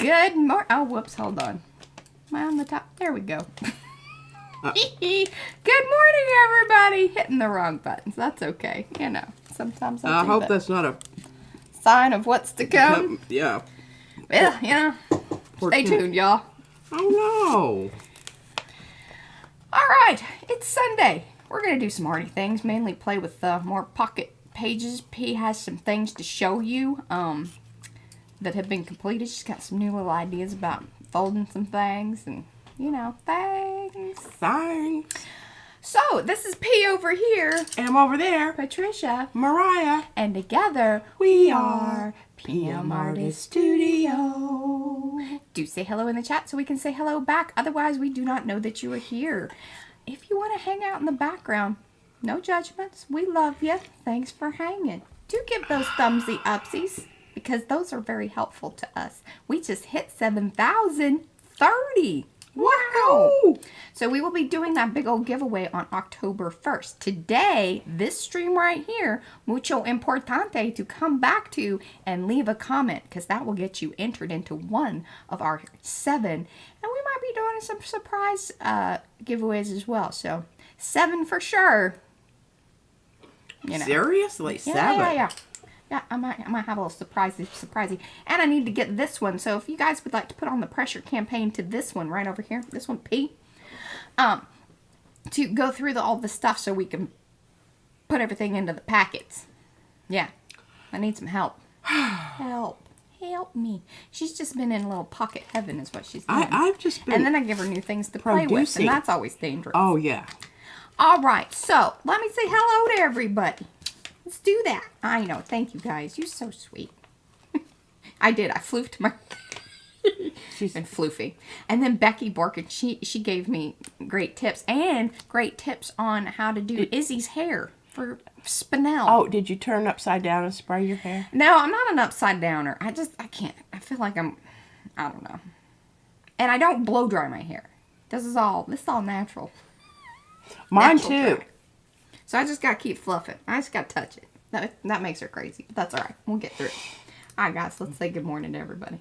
Good morning. Oh, whoops. Hold on. Am I on the top? There we go. Good morning, everybody. Hitting the wrong buttons. That's okay. You know, sometimes I hope that's not a sign of what's to come. Yeah. Well, you know, stay tuned, y'all. Oh, no. All right. It's Sunday. We're going to do some arty things, mainly play with more pocket pages. P has some things to show you that have been completed. She's got some new little ideas about folding some things and, you know, things. Thanks. So, this is P over here. And I'm over there. Patricia. Mariah. And together, we are PM Artist Studio. Do say hello in the chat so we can say hello back. Otherwise, we do not know that you are here. If you want to hang out in the background, no judgments. We love you. Thanks for hanging. Do give those thumbsy upsies because those are very helpful to us. We just hit 7,030. Wow! So we will be doing that big old giveaway on October 1st. Today, this stream right here, mucho importante to come back to and leave a comment because that will get you entered into one of our 7. And we might be doing some surprise giveaways as well. So 7 for sure. You know. Seriously? 7? Yeah. Yeah, I might have a little surprisey. And I need to get this one. So if you guys would like to put on the pressure campaign to this one right over here, this one P, to go through all the stuff so we can put everything into the packets. Yeah, I need some help. Help me. She's just been in a little pocket heaven is what she's doing. I've just been and then I give her new things to play with, and that's always dangerous. Oh, yeah. All right, so let me say hello to everybody. Let's do that. I know. Thank you, guys. You're so sweet. I did. I floofed my... She's been floofy. And then Becky Borkin, she gave me great tips. And great tips on how to do Izzy's hair for Spinel. Oh, did you turn upside down and spray your hair? No, I'm not an upside downer. I can't. I feel like I don't know. And I don't blow dry my hair. This is all natural. Mine natural too. Dry. So I just got to keep fluffing. I just got to touch it. That makes her crazy. But that's all right. We'll get through it. All right, guys. Let's say good morning to everybody.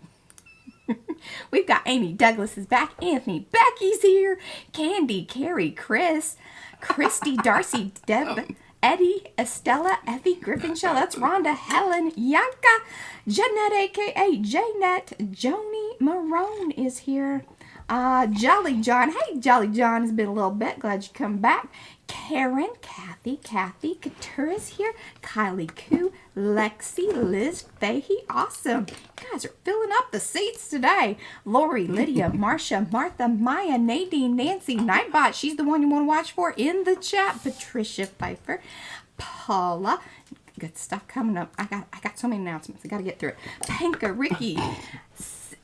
We've got Amy Douglas is back. Anthony Becky's here. Candy, Carrie, Chris, Christy, Darcy, Deb, Eddie, Estella, Effie, Griffin-Shell. That's Rhonda, Helen, Yanka, Jeanette, a.k.a. Janet, Joni Marone is here. Jolly John. Hey, Jolly John. It's been a little bit. Glad you come back. Karen, Kathy, Katura's here. Kylie Koo, Lexi, Liz, Fahey. Awesome. You guys are filling up the seats today. Lori, Lydia, Marcia, Martha, Maya, Nadine, Nancy, Nightbot. She's the one you want to watch for in the chat. Patricia Pfeiffer, Paula. Good stuff coming up. I got so many announcements. I got to get through it. Panka, Ricky,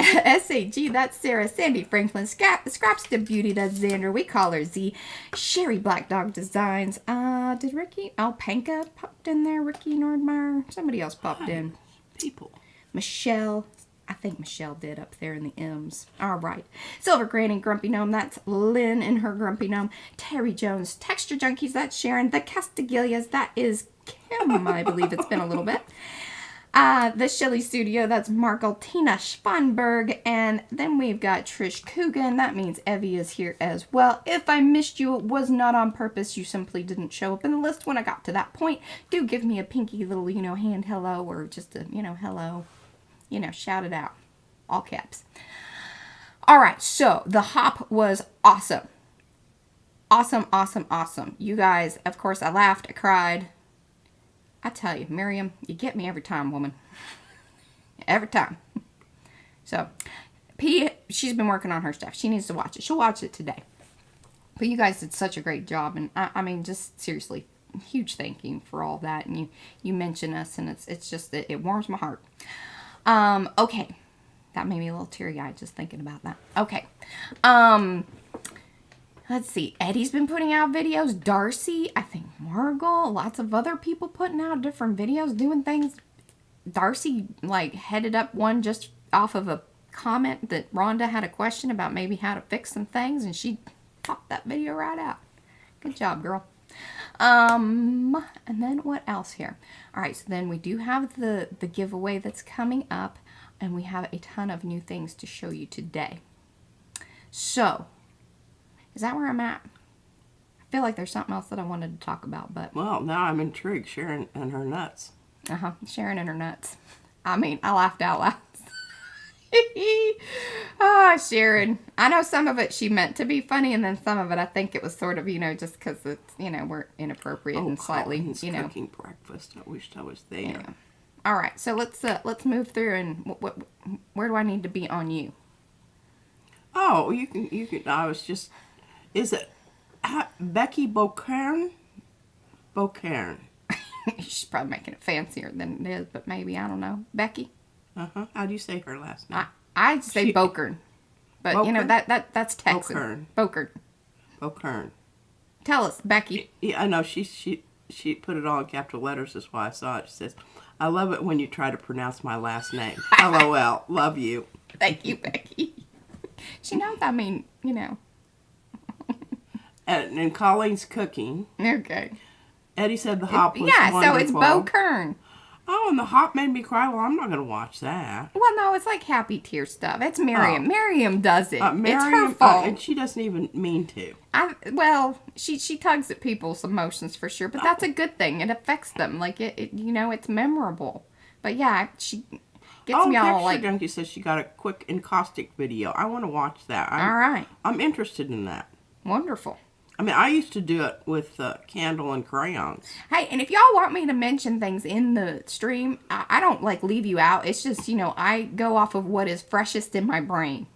SAG, that's Sarah, Sandy Franklin, Scraps to Beauty, that's Xander, we call her Z, Sherry Black Dog Designs, did Ricky, Panka popped in there, Ricky Nordmeyer, somebody else popped in. People. Michelle, I think Michelle did up there in the M's. All right. Silver Granny, Grumpy Gnome, that's Lynn and her Grumpy Gnome. Terry Jones, Texture Junkies, that's Sharon. The Castiglias, that is Kim, I believe it's been a little bit. The Shelley Studio, that's Margaltina Spanberg. And then we've got Trish Coogan. That means Evie is here as well. If I missed you, it was not on purpose. You simply didn't show up in the list when I got to that point. Do give me a pinky little, hand hello or just a, hello. Shout it out. All caps. All right, so the hop was awesome. Awesome. You guys, of course, I laughed, I cried. I tell you, Miriam, you get me every time, woman. Every time. So, P, she's been working on her stuff. She needs to watch it. She'll watch it today. But you guys did such a great job. And, I mean, just seriously, huge thank you for all that. And you mention us, and it's just, it warms my heart. Okay. That made me a little teary-eyed just thinking about that. Okay. Let's see. Eddie's been putting out videos. Darcy, I think Margot, lots of other people putting out different videos, doing things. Darcy, headed up one just off of a comment that Rhonda had a question about maybe how to fix some things, and she popped that video right out. Good job, girl. And then what else here? All right, so then we do have the giveaway that's coming up, and we have a ton of new things to show you today. So, is that where I'm at? I feel like there's something else that I wanted to talk about, but... Well, now I'm intrigued. Sharon and her nuts. Sharon and her nuts. I mean, I laughed out loud. Ah, Sharon. I know some of it she meant to be funny, and then some of it I think it was sort of, just because it's, we're inappropriate and slightly, Colin's cooking breakfast. I wished I was there. Yeah. All right, so let's move through, and where do I need to be on you? Oh, you can. I was just. Is it Becky Beaucairn? Beaucairn. She's probably making it fancier than it is, but maybe, I don't know. Becky? How do you say her last name? I just say Beaucairn. But, Beaucairn? that's Texan. Beaucairn. Beaucairn. Tell us, Becky. Yeah, I know. She put it all in capital letters. That's why I saw it. She says, I love it when you try to pronounce my last name. LOL. Love you. Thank you, Becky. She knows, I mean, And Colleen's cooking. Okay. Eddie said the hop was wonderful. So it's Beaucairn. Oh, and the hop made me cry. Well, I'm not going to watch that. Well, no, it's like happy tear stuff. It's Miriam. Miriam does it. Miriam, it's her fault. And she doesn't even mean to. She tugs at people's emotions for sure, but that's a good thing. It affects them. Like, it's memorable. But yeah, she gets me all like... Junkie says she got a quick encaustic video. I want to watch that. All right. I'm interested in that. Wonderful. I mean, I used to do it with candle and crayons. Hey, and if y'all want me to mention things in the stream, I don't, leave you out. It's just, I go off of what is freshest in my brain.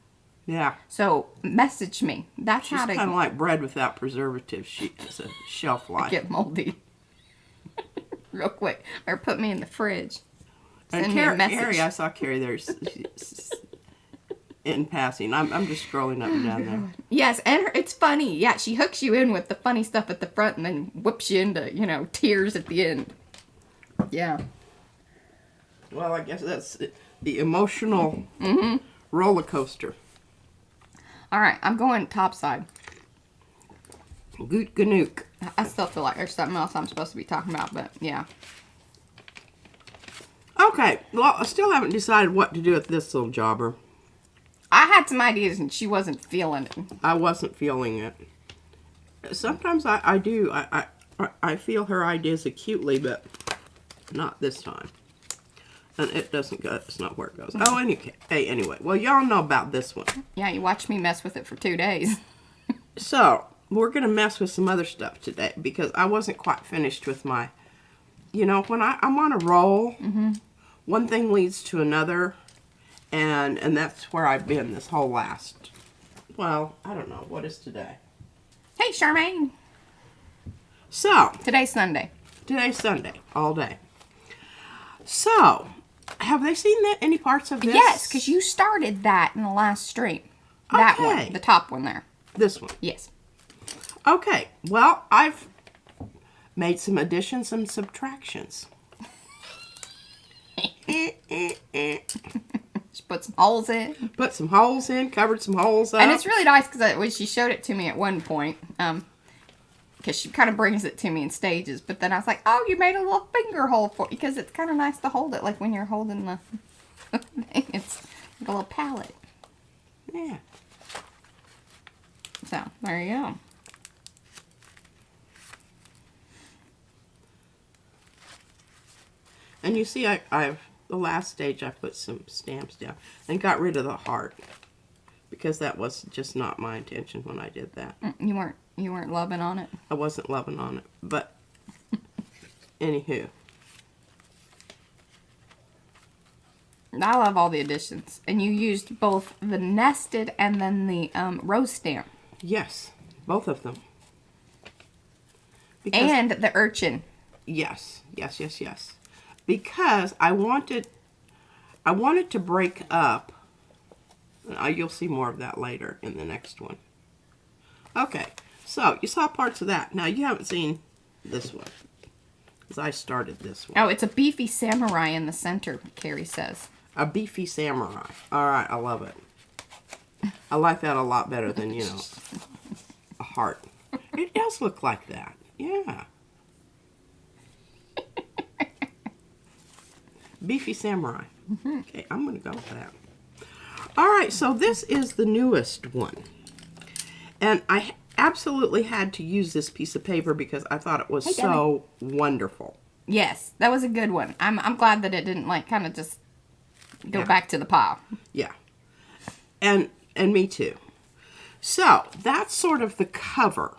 Yeah. So, message me. That's She's how to... kind of like bread without preservatives. She has a shelf life. Get moldy. Real quick. Or put me in the fridge. Send me a message. Carrie, I saw Carrie there in passing. I'm just scrolling up and down there. Yes, and it's funny. Yeah, she hooks you in with the funny stuff at the front and then whips you into, tears at the end. Yeah. Well, I guess that's the emotional roller coaster. All right, I'm going topside. Goot Ganook. I still feel like there's something else I'm supposed to be talking about, but yeah. Okay, well, I still haven't decided what to do with this little jobber. I had some ideas and she wasn't feeling it. I wasn't feeling it. Sometimes I do. I feel her ideas acutely, but not this time. And it doesn't go. It's not where it goes. Oh, anyway. Well, y'all know about this one. Yeah, you watched me mess with it for 2 days. So, we're going to mess with some other stuff today because I wasn't quite finished with my... when I'm on a roll, one thing leads to another, and that's where I've been this whole last... Well, I don't know. What is today? Hey, Charmaine. So... Today's Sunday. Today's Sunday. All day. So... Have they seen any parts of this? Yes, because you started that in the last stream. That one. The top one there. This one? Yes. Okay. Well, I've made some additions and subtractions. Just put some holes in. Put some holes in, covered some holes up. And it's really nice because when she showed it to me at one point, because she kind of brings it to me in stages, but then I was like, oh, you made a little finger hole for it, because it's kind of nice to hold it, like when you're holding the thing. It's like a little palette. Yeah. So, there you go. And you see, I've the last stage I put some stamps down and got rid of the heart because that was just not my intention when I did that. You weren't loving on it? I wasn't loving on it, but anywho. I love all the additions. And you used both the nested and then the rose stamp. Yes, both of them. And the urchin. Yes. Because I wanted to break up. You'll see more of that later in the next one. Okay, so you saw parts of that. Now you haven't seen this one, because I started this one. Oh, it's a beefy samurai in the center, Carrie says. A beefy samurai. All right, I love it. I like that a lot better than, a heart. It does look like that. Yeah. Beefy Samurai. Okay, I'm going to go with that. All right, so this is the newest one. And I absolutely had to use this piece of paper because I thought it was so wonderful. Yes, that was a good one. I'm glad that it didn't like kind of just go back to the pile. Yeah. And me too. So, that's sort of the cover.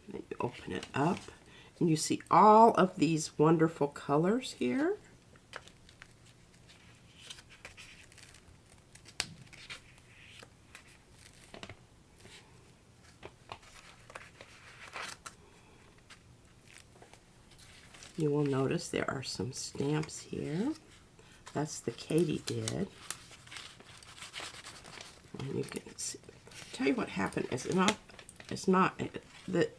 Then you open it up and you see all of these wonderful colors here. You will notice there are some stamps here. That's the katydid. And you can see. Tell you what happened. It's not. The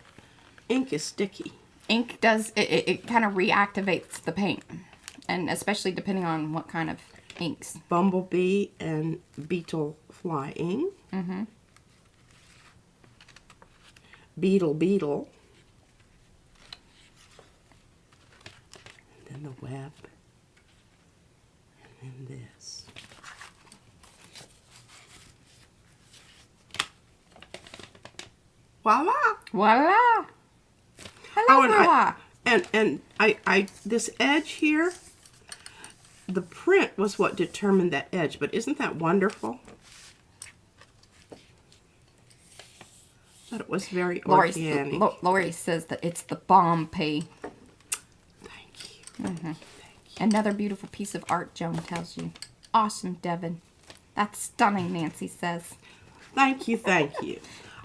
ink is sticky. Ink does it kind of reactivates the paint, and especially depending on what kind of inks. Bumblebee and beetle flying. Beetle. And then the web. And then this. Voila! Voila! Hello, Oh, voila! and I this edge here, the print was what determined that edge, but isn't that wonderful? But it was very organic. Lori says that it's the bomb pea. Thank you. Thank you. Another beautiful piece of art, Joan tells you. Awesome, Devin. That's stunning, Nancy says. Thank you, thank you.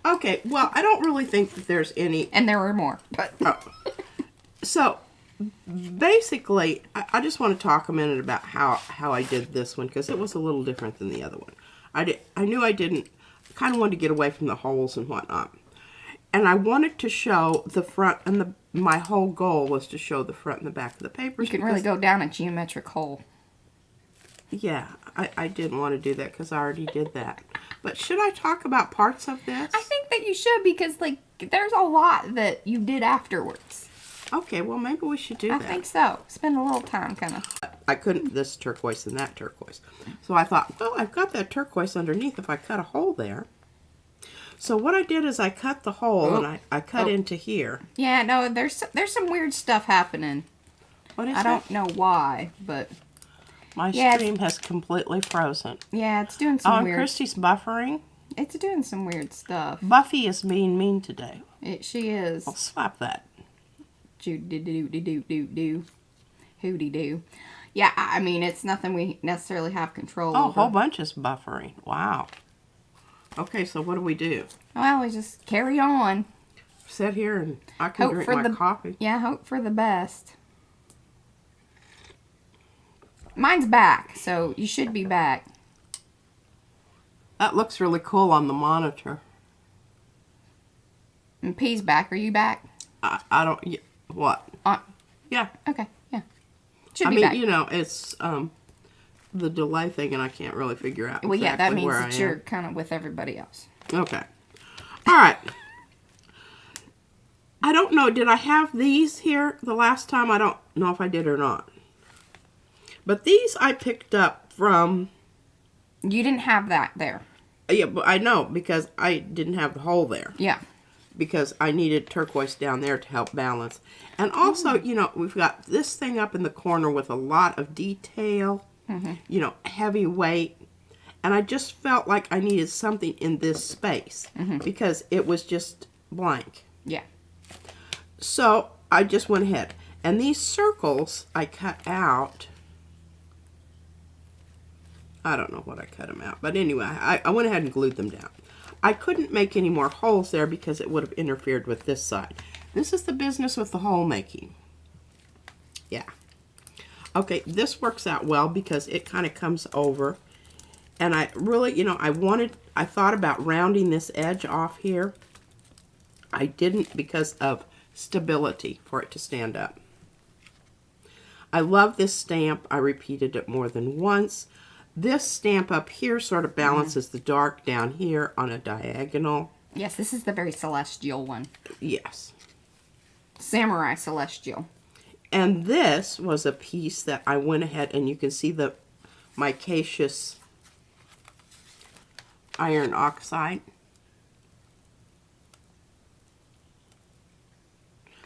Okay, well, I don't really think that there's any... And there were more. But So, basically, I just want to talk a minute about how I did this one, because it was a little different than the other one. I knew I didn't... kind of wanted to get away from the holes and whatnot. And I wanted to show the front, and my whole goal was to show the front and the back of the papers. You can really go down a geometric hole. Yeah, I didn't want to do that because I already did that. But should I talk about parts of this? I think that you should, because like there's a lot that you did afterwards. Okay, well maybe we should do that. I think so. Spend a little time kind of. I couldn't this turquoise and that turquoise. So I thought, well, I've got that turquoise underneath if I cut a hole there. So what I did is I cut the hole and I cut into here. Yeah, no, there's some weird stuff happening. What is I don't know why, but my stream has completely frozen. Yeah, it's doing some weird. Christy's buffering. It's doing some weird stuff. Buffy is being mean today. She is. I'll slap that. Do. Hooty doo. Yeah, I mean, it's nothing we necessarily have control over. Oh, a whole bunch is buffering. Wow. Okay, so what do we do? Well, we just carry on. Sit here and I can drink my coffee. Yeah, hope for the best. Mine's back, so you should be back. That looks really cool on the monitor. And P's back. Are you back? I don't... What? Yeah. Okay, yeah. Should I be mean, back. you know, it's the delay thing, and I can't really figure out Well, yeah, that exactly means where that you're kind of with everybody else. Okay. All right. I don't know. Did I have these here the last time? I don't know if I did or not. But these I picked up from... You didn't have that there. Yeah, but I know because I didn't have the hole there. Yeah. Because I needed turquoise down there to help balance. And also, you know, we've got this thing up in the corner with a lot of detail. You know, heavy weight. And I just felt like I needed something in this space. Because it was just blank. Yeah. So, I just went ahead. And these circles I cut out... I don't know what I cut them out. But anyway, I went ahead and glued them down. I couldn't make any more holes there because it would have interfered with this side. This is the business with the hole making. Yeah. Okay, this works out well because it kind of comes over. And I really, you know, I thought about rounding this edge off here. I didn't because of stability for it to stand up. I love this stamp. I repeated it more than once. This stamp up here sort of balances the dark down here on a diagonal. Yes, this is the very celestial one. Yes. Samurai celestial. And this was a piece that I went ahead, and you can see the micaceous iron oxide.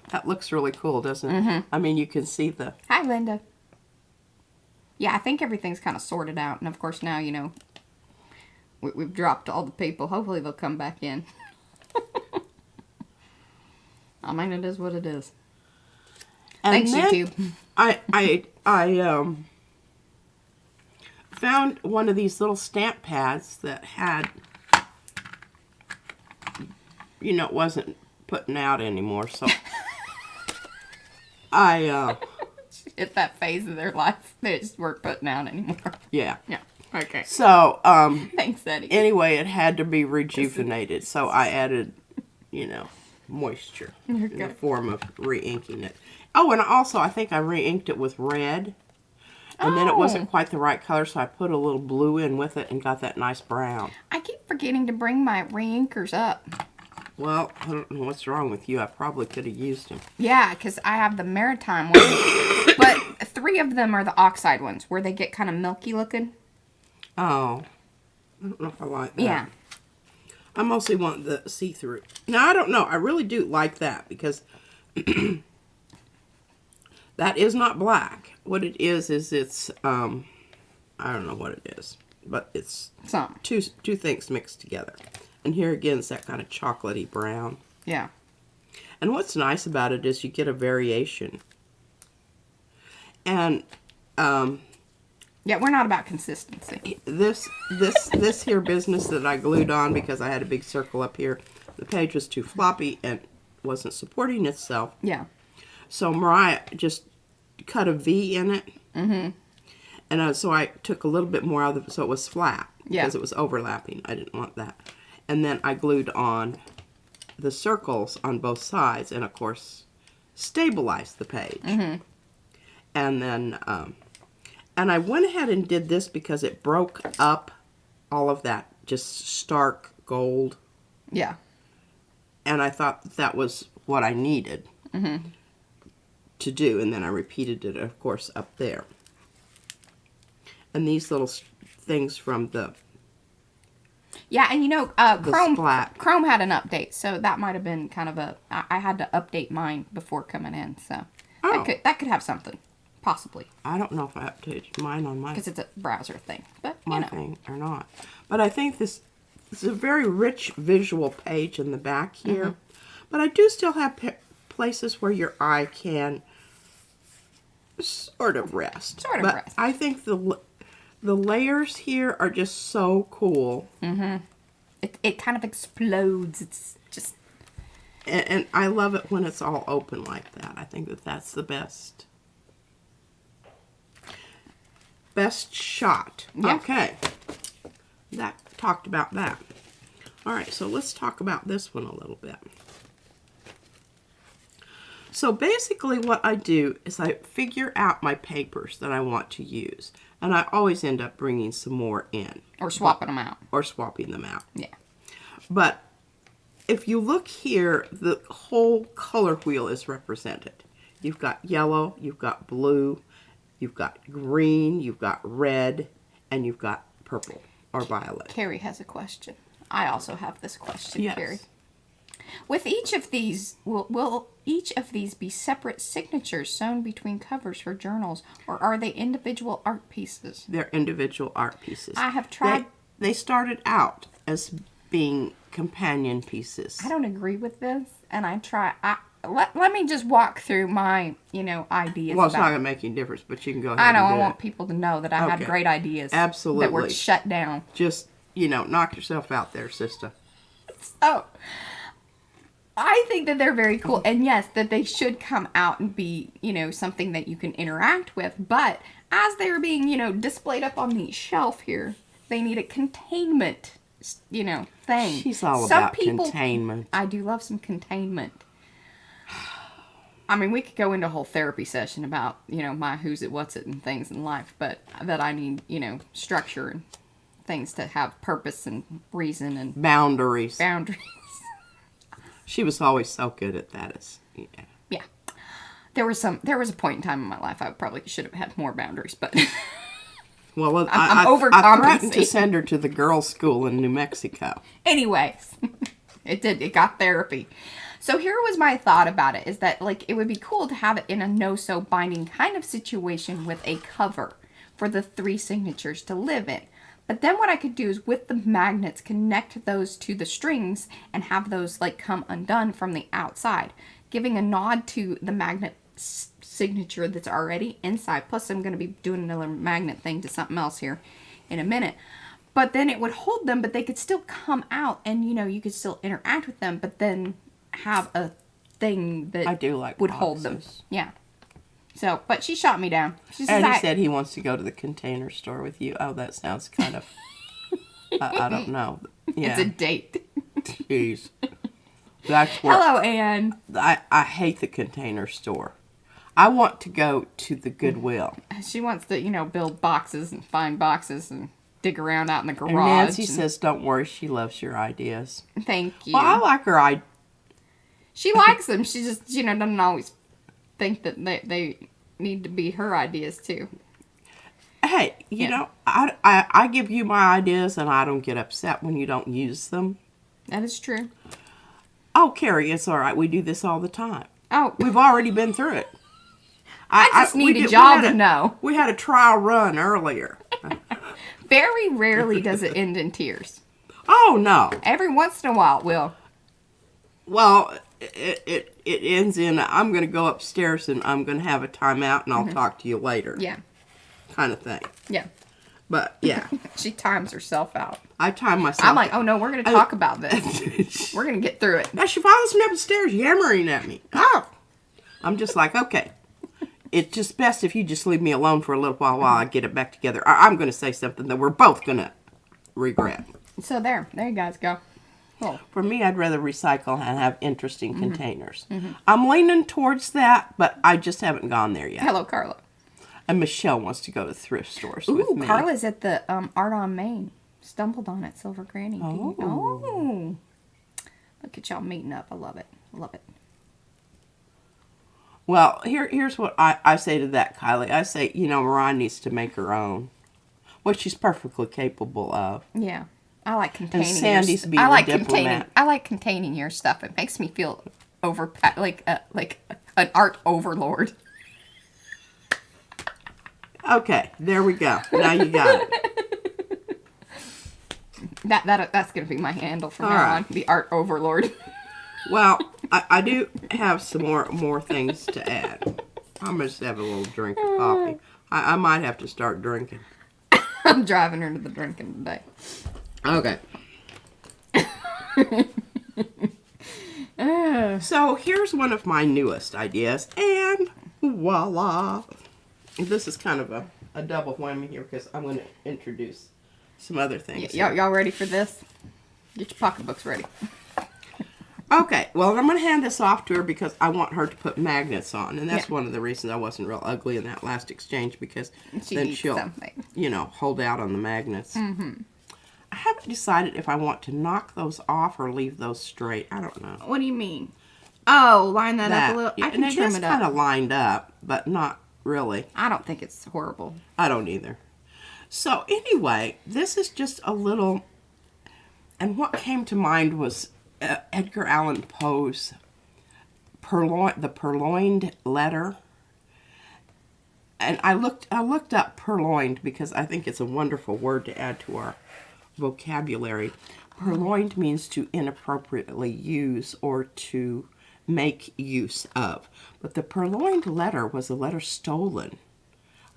That looks really cool, doesn't it? I mean, you can see the... Hi, Linda. Yeah, I think everything's kind of sorted out. And, of course, now, you know, we've dropped all the people. Hopefully they'll come back in. I mean, it is what it is. And thanks, then YouTube. I found one of these little stamp pads that had, you know, it wasn't putting out anymore, so I At that phase of their life, they just weren't putting out anymore. yeah. Yeah. Okay. So Thanks, Eddie. anyway, it had to be rejuvenated, so I added, you know, moisture in the form of re-inking it. Oh, and also I think I re-inked it with red. And then it wasn't quite the right color, so I put a little blue in with it and got that nice brown. I keep forgetting to bring my re-inkers up. Well, I don't know what's wrong with you. I probably could have used them. Yeah, because I have the Maritime ones. But 3 of them are the oxide ones, where they get kind of milky looking. Oh. I don't know if I like that. Yeah. I mostly want the see-through. Now, I don't know. I really do like that because that is not black. What it is it's, I don't know what it is. But it's two things mixed together. And here again, it's that kind of chocolatey brown. Yeah. And what's nice about it is you get a variation. And yeah, we're not about consistency. this here business that I glued on because I had a big circle up here, the page was too floppy and wasn't supporting itself. Yeah. So Mariah just cut a V in it. Mm-hmm. And so I took a little bit more out of it so it was flat. Yeah. Because it was overlapping. I didn't want that. And then I glued on the circles on both sides and, of course, stabilized the page. Mm-hmm. And then, and I went ahead and did this because it broke up all of that just stark gold. Yeah. And I thought that was what I needed to do. And then I repeated it, of course, up there. And these little things from the... Yeah, and you know, Chrome splat. had an update, so that might have been kind of I had to update mine before coming in, so that could have something, possibly. I don't know if I updated mine on my... Because it's a browser thing, but you my know. thing or not. But I think this is a very rich visual page in the back here. But I do still have places where your eye can sort of rest. But I think the layers here are just so cool. Mm-hmm. It kind of explodes. It's just... And I love it when it's all open like that. I think that that's the best. Best shot. Yeah. Okay. That talked about that. All right, so let's talk about this one a little bit. So basically what I do is I figure out my papers that I want to use. And I always end up bringing some more in. Or swapping them out. Or swapping them out. Yeah. But if you look here, the whole color wheel is represented. You've got yellow, you've got blue, you've got green, you've got red, and you've got purple or violet. Carrie has a question. I also have this question, yes. Carrie. With each of these, will each of these be separate signatures sewn between covers for journals, or are they individual art pieces? They're individual art pieces. I have tried... They started out as being companion pieces. I don't agree with this, and I try... Let me just walk through my, ideas. Well, it's not going to make any difference, but you can go ahead I know, and do I want people to know that I have great ideas. Absolutely. That were shut down. Just, knock yourself out there, sister. So... I think that they're very cool. And yes, that they should come out and be, something that you can interact with. But as they're being, displayed up on the shelf here, they need a containment, thing. She's all about containment. I do love some containment. I mean, we could go into a whole therapy session about, my who's it, what's it, and things in life. But that I need, structure and things to have purpose and reason and... Boundaries. Boundaries. She was always so good at that. Yeah. There was a point in time in my life I probably should have had more boundaries, but Well, I'm I threatened to overcompensating. send her to the girls' school in New Mexico. Anyways, it got therapy. So here was my thought about it, is that like it would be cool to have it in a no-so binding kind of situation with a cover for the 3 signatures to live in. But then what I could do is with the magnets connect those to the strings and have those like come undone from the outside, giving a nod to the magnet signature that's already inside. Plus I'm going to be doing another magnet thing to something else here in a minute. But then it would hold them, but they could still come out and, you know, you could still interact with them, but then have a thing that I do like would hold them. boxes. Yeah. So, but she shot me down. She says, And he said he wants to go to the Container Store with you. Oh, that sounds kind of, I don't know. Yeah. It's a date. Jeez. That's where Hello, Anne. I hate the Container Store. I want to go to the Goodwill. She wants to, you know, build boxes and find boxes and dig around out in the garage. And Nancy says, don't worry, she loves your ideas. Thank you. Well, I like her ideas. She likes them. She just, you know, doesn't always think that they need to be her ideas, too. Hey, you know, I give you my ideas and I don't get upset when you don't use them. That is true. Oh, Carrie, it's all right. We do this all the time. Oh, We've already been through it. I just needed y'all to know. We had a trial run earlier. Very rarely does it end in tears. Oh, no. Every once in a while it will. Well, it ends in, I'm going to go upstairs and I'm going to have a timeout and I'll talk to you later. Yeah. Kind of thing. Yeah. But, yeah. She times herself out. I time myself. I'm like, oh no, we're going to talk about this. We're going to get through it. Now she follows me upstairs yammering at me. Oh! I'm just like, okay. It's just best if you just leave me alone for a little while I get it back together. I'm going to say something that we're both going to regret. So there you guys go. Oh. For me, I'd rather recycle and have interesting containers. I'm leaning towards that, but I just haven't gone there yet. Hello, Carla. And Michelle wants to go to thrift stores with me. Carla's at the Art on Main. Stumbled on it, Silver Granny. Oh. Look at y'all meeting up. I love it. I love it. Well, here's what I say to that, Kylie. I say, you know, Mariah needs to make her own, which she's perfectly capable of. Yeah. I like containing Sandy's your being I like a diplomat. I like containing your stuff. It makes me feel like an art overlord. Okay, there we go. Now you got it. That's gonna be my handle from All now right. on. The art overlord. Well, I do have some more things to add. I'm going to have a little drink of coffee. I might have to start drinking. I'm driving her to the drinking today. Okay. So here's one of my newest ideas, and voila! This is kind of a double whammy here because I'm going to introduce some other things. Y'all ready for this? Get your pocketbooks ready. Okay, well, I'm going to hand this off to her because I want her to put magnets on, and that's one of the reasons I wasn't real ugly in that last exchange because then she'll, something. you know, hold out on the magnets. Mm-hmm. I haven't decided if I want to knock those off or leave those straight. I don't know. What do you mean? Oh, line that up a little. Yeah, I can and trim it is it up. kind of lined up, but not really. I don't think it's horrible. I don't either. So anyway, this is just a little, and what came to mind was Edgar Allan Poe's the Perined Letter. And I looked up purloined because I think it's a wonderful word to add to our vocabulary. Purloined means to inappropriately use or to make use of. But the Perined Letter was a letter stolen,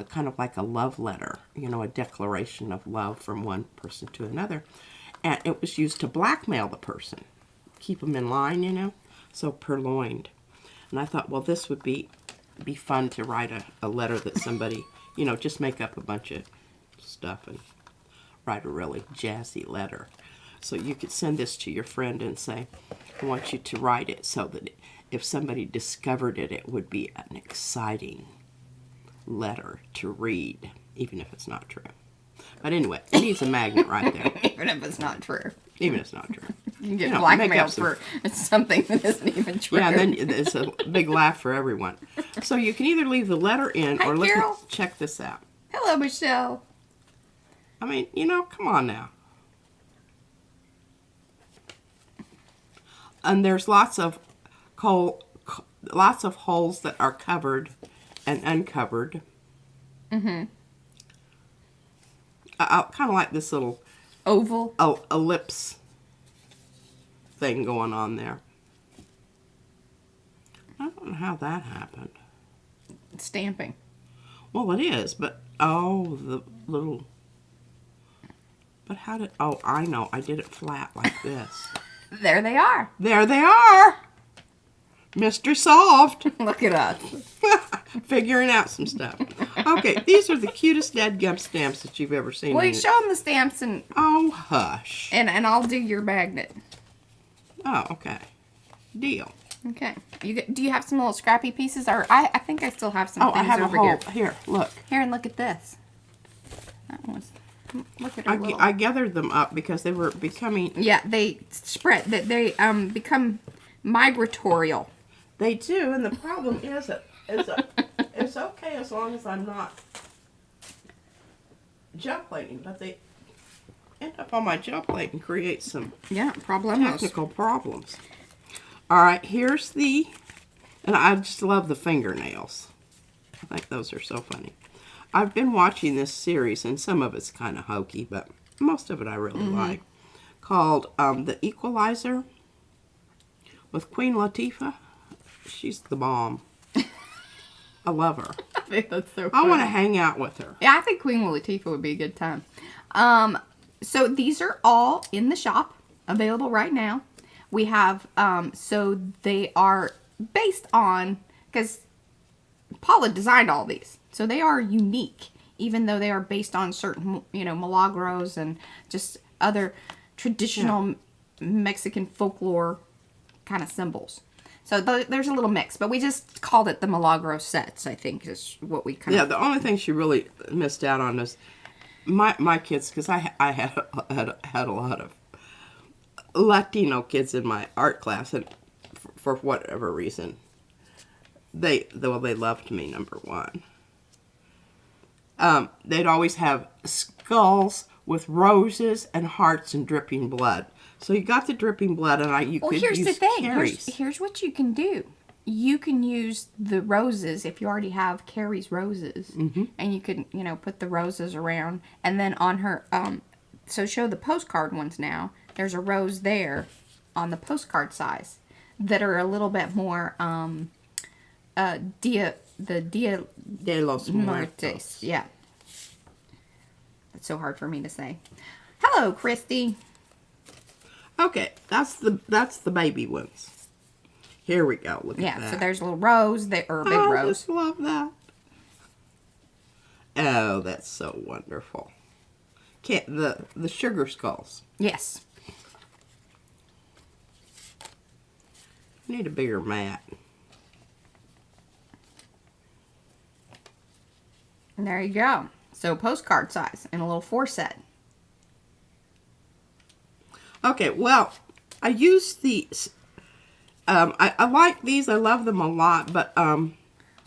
kind of like a love letter, you know, a declaration of love from one person to another. And it was used to blackmail the person, keep them in line, you know, so purloined. And I thought, well, this would be fun to write a letter that somebody, you know, just make up a bunch of stuff and write a really jazzy letter. So you could send this to your friend and say, I want you to write it so that if somebody discovered it, it would be an exciting letter to read, even if it's not true. But anyway, it needs a magnet right there. Even if it's not true. Even if it's not true. You can get you know, blackmailed for something that isn't even true. Yeah, and then it's a big laugh for everyone. So you can either leave the letter in Hi, or look Carol. check this out. Hello, Michelle. I mean, you know, come on now. And there's lots of holes that are covered and uncovered. Mm-hmm. I kind of like this little Oval. ellipse thing going on there. I don't know how that happened. Stamping. Well, it is, but oh, the little. But how did? Oh, I know. I did it flat like this. There they are. There they are. Mystery solved. Look at us. Figuring out some stuff. Okay, these are the cutest dadgum stamps that you've ever seen. Well, you show them the stamps and oh, hush. and I'll do your magnet. Oh, okay. Deal. Okay. Do you have some little scrappy pieces? Or I think I still have some Oh, things I have over a whole. here. Here, look. Here, and look at this. That was. Look at her little. I gathered them up because they were becoming. Yeah, they spread. They become migratorial. They do, and the problem is that it's okay as long as I'm not gel plating, but they end up on my gel plate and create some Problemos. technical problems. All right, here's the, and I just love the fingernails. I think those are so funny. I've been watching this series, and some of it's kind of hokey, but most of it I really like, called The Equalizer with Queen Latifa. She's the bomb. I love her. I think that's so I funny. want to hang out with her. Yeah, I think Queen Latifah would be a good time. So these are all in the shop, available right now. We have, so they are based on, because Paula designed all these. So they are unique, even though they are based on certain, milagros and just other traditional Mexican folklore kind of symbols. So there's a little mix, but we just called it the Milagro sets, I think, is what we kind of... Yeah, the only thing she really missed out on is my kids, because I had a lot of Latino kids in my art class, and for whatever reason, they loved me, number one. They'd always have skulls with roses and hearts and dripping blood. So you got the dripping blood, and you could use here's the thing. Carrie's. Here's what you can do. You can use the roses if you already have Carrie's roses, and you can put the roses around, and then on her so show the postcard ones now. There's a rose there on the postcard size that are a little bit more Dia De los Muertos. Yeah. That's so hard for me to say. Hello, Christy. Okay, that's the baby ones. Here we go. Look at that. Yeah, so there's a little rose there, or a big I rose. just love that. Oh, that's so wonderful. The sugar skulls. Yes. Need a bigger mat. And there you go. So postcard size in a little 4 set. Okay, well, I use these. I like these. I love them a lot, but Well,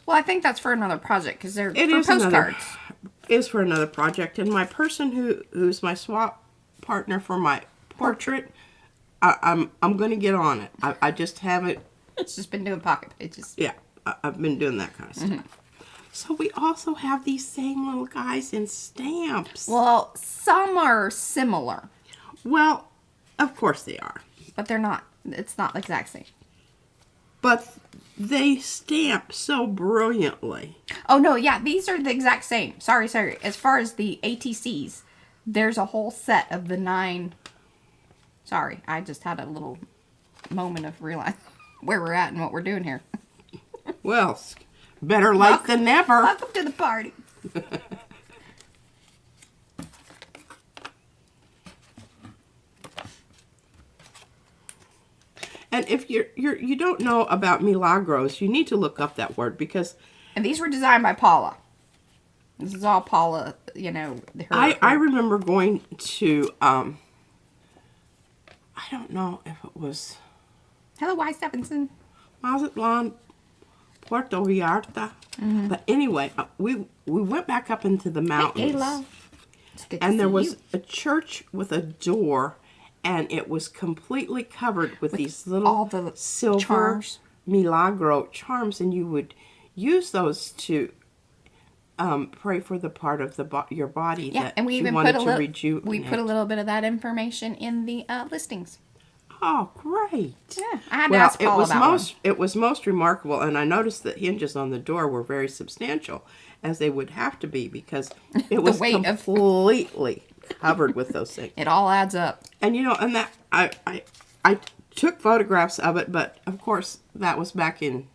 I think that's for another project because they're it for is postcards. is for another project. And my person who's my swap partner for my portrait, I'm going to get on it. I just haven't. It's just been doing pocket pages. Yeah, I've been doing that kind of stuff. So we also have these same little guys in stamps. Well, some are similar, Well, of course they are. but they're not. It's not the exact same. But they stamp so brilliantly. Oh, no, yeah, these are the exact same. Sorry. As far as the ATCs, there's a whole set of the 9. Sorry, I just had a little moment of realizing where we're at and what we're doing here. Well, better late than never. Welcome to the party. And if you don't know about milagros, you need to look up that word because And these were designed by Paula. This is all Paula, I remember going to I don't know if it was Hello, Y. Stephenson. Mazatlan, Puerto Vallarta. But anyway, we went back up into the mountains. Hey, Ayla. It's good to And there see was you. a church with a door, and it was completely covered with these all little the silver charms. milagro charms, and you would use those to pray for the part of your body Yeah, that and we you even wanted put a to little. rejuvenate. We put a little bit of that information in the listings. Oh, great! Yeah, I had to Well, ask Paul about one. it was most remarkable, and I noticed that hinges on the door were very substantial, as they would have to be, because it was weight of- completely covered with those things. It all adds up. And and that I took photographs of it, but of course that was back in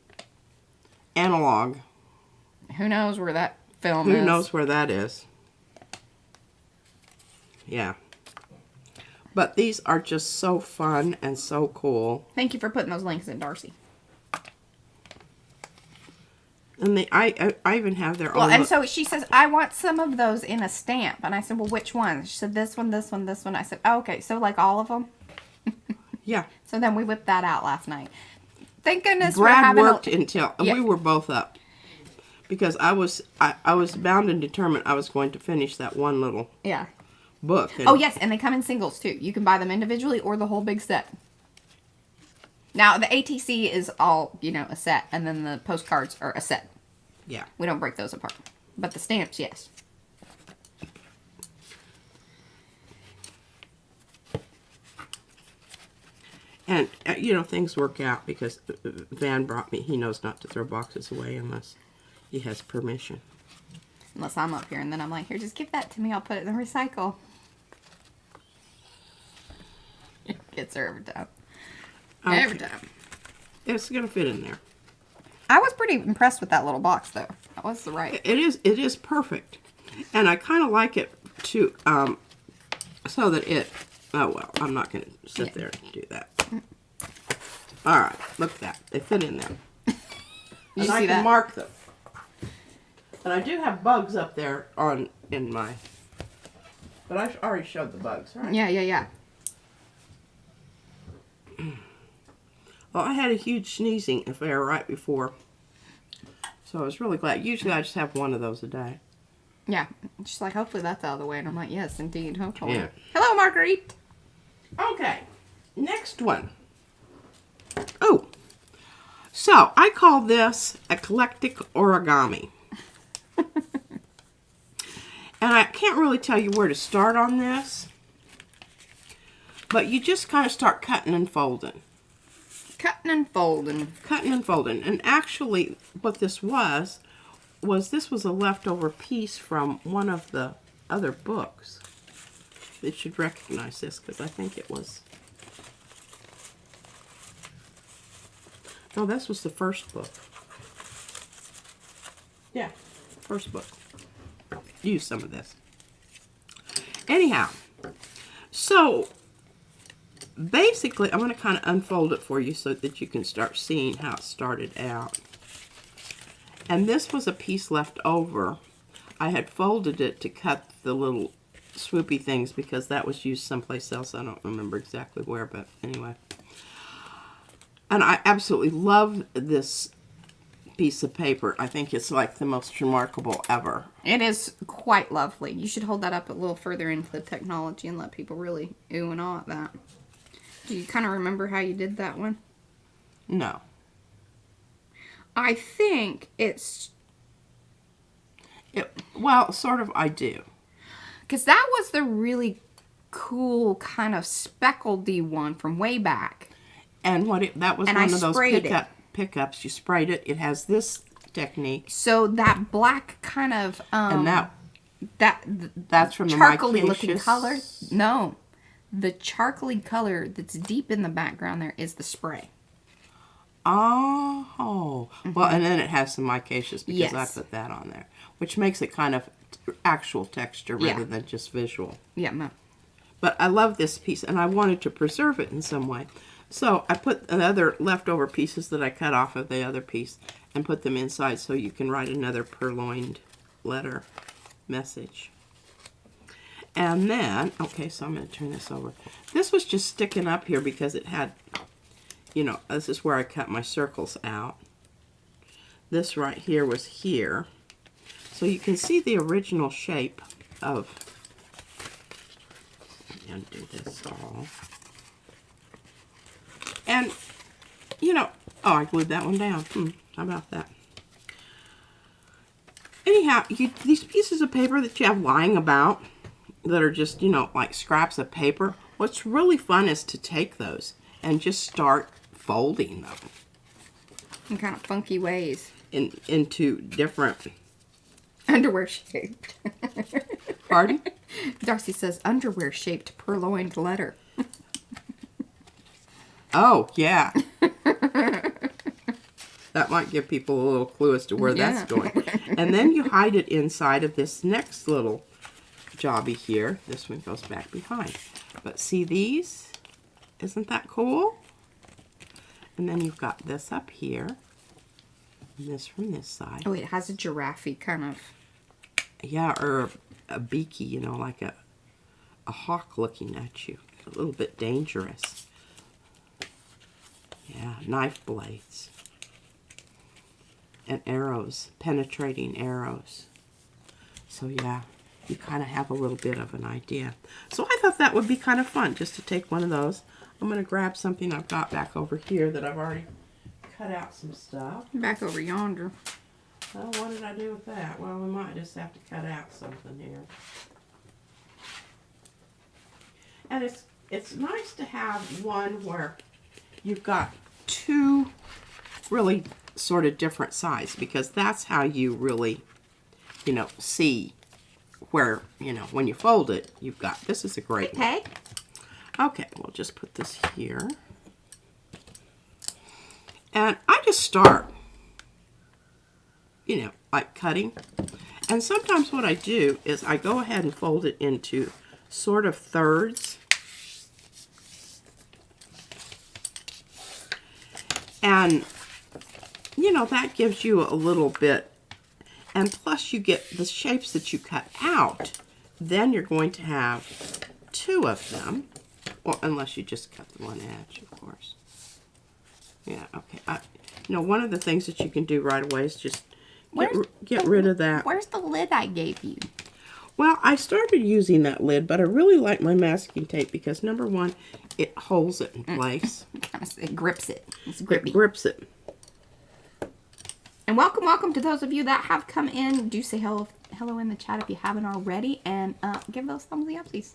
analog. Who knows where that film is? Who knows where that is? Yeah. But these are just so fun and so cool. Thank you for putting those links in, Darcy. And I even have their Well, own. and so she says, I want some of those in a stamp. And I said, well, which one? She said, this one, this one, this one. I said, oh, okay, so like all of them? Yeah. So then we whipped that out last night. Thank goodness we're Brad having worked until Yeah. we were both up, because I was bound and determined I was going to finish that one little Yeah. book. Oh, yes, and they come in singles, too. You can buy them individually or the whole big set. Now, the ATC is all, a set, and then the postcards are a set. Yeah. We don't break those apart. But the stamps, yes. And, things work out because Van brought me, he knows not to throw boxes away unless he has permission. Unless I'm up here, and then I'm like, here, just give that to me. I'll put it in the recycle. Gets her every time. Okay. Every time. It's going to fit in there. I was pretty impressed with that little box, though. That was the right. It is perfect. And I kind of like it to, so that oh, well, I'm not going to sit there and do that. All right, look at that. They fit in there. You And I see can that? mark them. And I do have bugs up there in my, but I already showed the bugs, right? Yeah. Well, I had a huge sneezing affair right before, so I was really glad. Usually I just have one of those a day. Yeah. She's like, hopefully that's out of the way. And I'm like, yes, indeed. Hopefully. Yeah. Hello, Marguerite. Okay, next one. Oh, so I call this Eclectic Origami. And I can't really tell you where to start on this, but you just kind of start cutting and folding. Cutting and folding. Cutting and folding. And actually, what this was this was a leftover piece from one of the other books. You should recognize this because I think it was. No, this was the first book. Yeah, first book. Use some of this. Anyhow, so basically, I'm going to kind of unfold it for you so that you can start seeing how it started out. And this was a piece left over. I had folded it to cut the little swoopy things because that was used someplace else. I don't remember exactly where, but anyway. And I absolutely love this piece of paper. I think it's like the most remarkable ever. It is quite lovely. You should hold that up a little further into the technology and let people really ooh and ah at that. Do you kind of remember how you did that one? No. I think it's... Well, sort of I do. Because that was the really cool kind of speckledy one from way back. And that was And one I of those sprayed it. pickups. You sprayed it. It has this technique. So that black kind of... And that's from the charcoaly looking micaceous- color. No. The charcoaly color that's deep in the background there is the spray. Oh. Well, and then it has some micaceous because Yes. I put that on there. Which makes it kind of actual texture rather than just visual. Yeah, no. But I love this piece, and I wanted to preserve it in some way. So I put other leftover pieces that I cut off of the other piece and put them inside so you can write another purloined letter message. And then, okay, so I'm going to turn this over. This was just sticking up here because it had, you know, this is where I cut my circles out. This right here was here. So you can see the original shape of, let me undo this all. And, you know, oh, I glued that one down. How about that? Anyhow, these pieces of paper that you have lying about that are just, you know, like scraps of paper, what's really fun is to take those and just start folding them. In kind of funky ways. Into different... Underwear shaped. Pardon? Darcy says underwear shaped purloined letter. Oh, yeah. That might give people a little clue as to where that's going. And then you hide it inside of this next little jobby here. This one goes back behind. But see these? Isn't that cool? And then you've got this up here. And this from this side. Oh, it has a giraffe-y kind of. Yeah, or a beaky, you know, like a hawk looking at you. A little bit dangerous. Yeah, knife blades. And arrows, penetrating arrows. So yeah, you kind of have a little bit of an idea. So I thought that would be kind of fun, just to take one of those. I'm going to grab something I've got back over here that I've already cut out some stuff. Back over yonder. Well, what did I do with that? Well, we might just have to cut out something here. And it's nice to have one where you've got two really sort of different size, because that's how you really, you know, see where, you know, when you fold it, you've got, this is a great one. Okay. Okay, we'll just put this here. And I just start, you know, like cutting. And sometimes what I do is I go ahead and fold it into sort of thirds. And, you know, that gives you a little bit. And plus you get the shapes that you cut out. Then you're going to have two of them. Well, unless you just cut the one edge, of course. Yeah, okay. You know, one of the things that you can do right away is just get rid of that. Where's the lid I gave you? Well, I started using that lid, but I really like my masking tape because, number one, it holds it in place. It grips it. It's grippy. It grips it. And welcome to those of you that have come in. Do say hello in the chat if you haven't already, and give those thumbs upsies.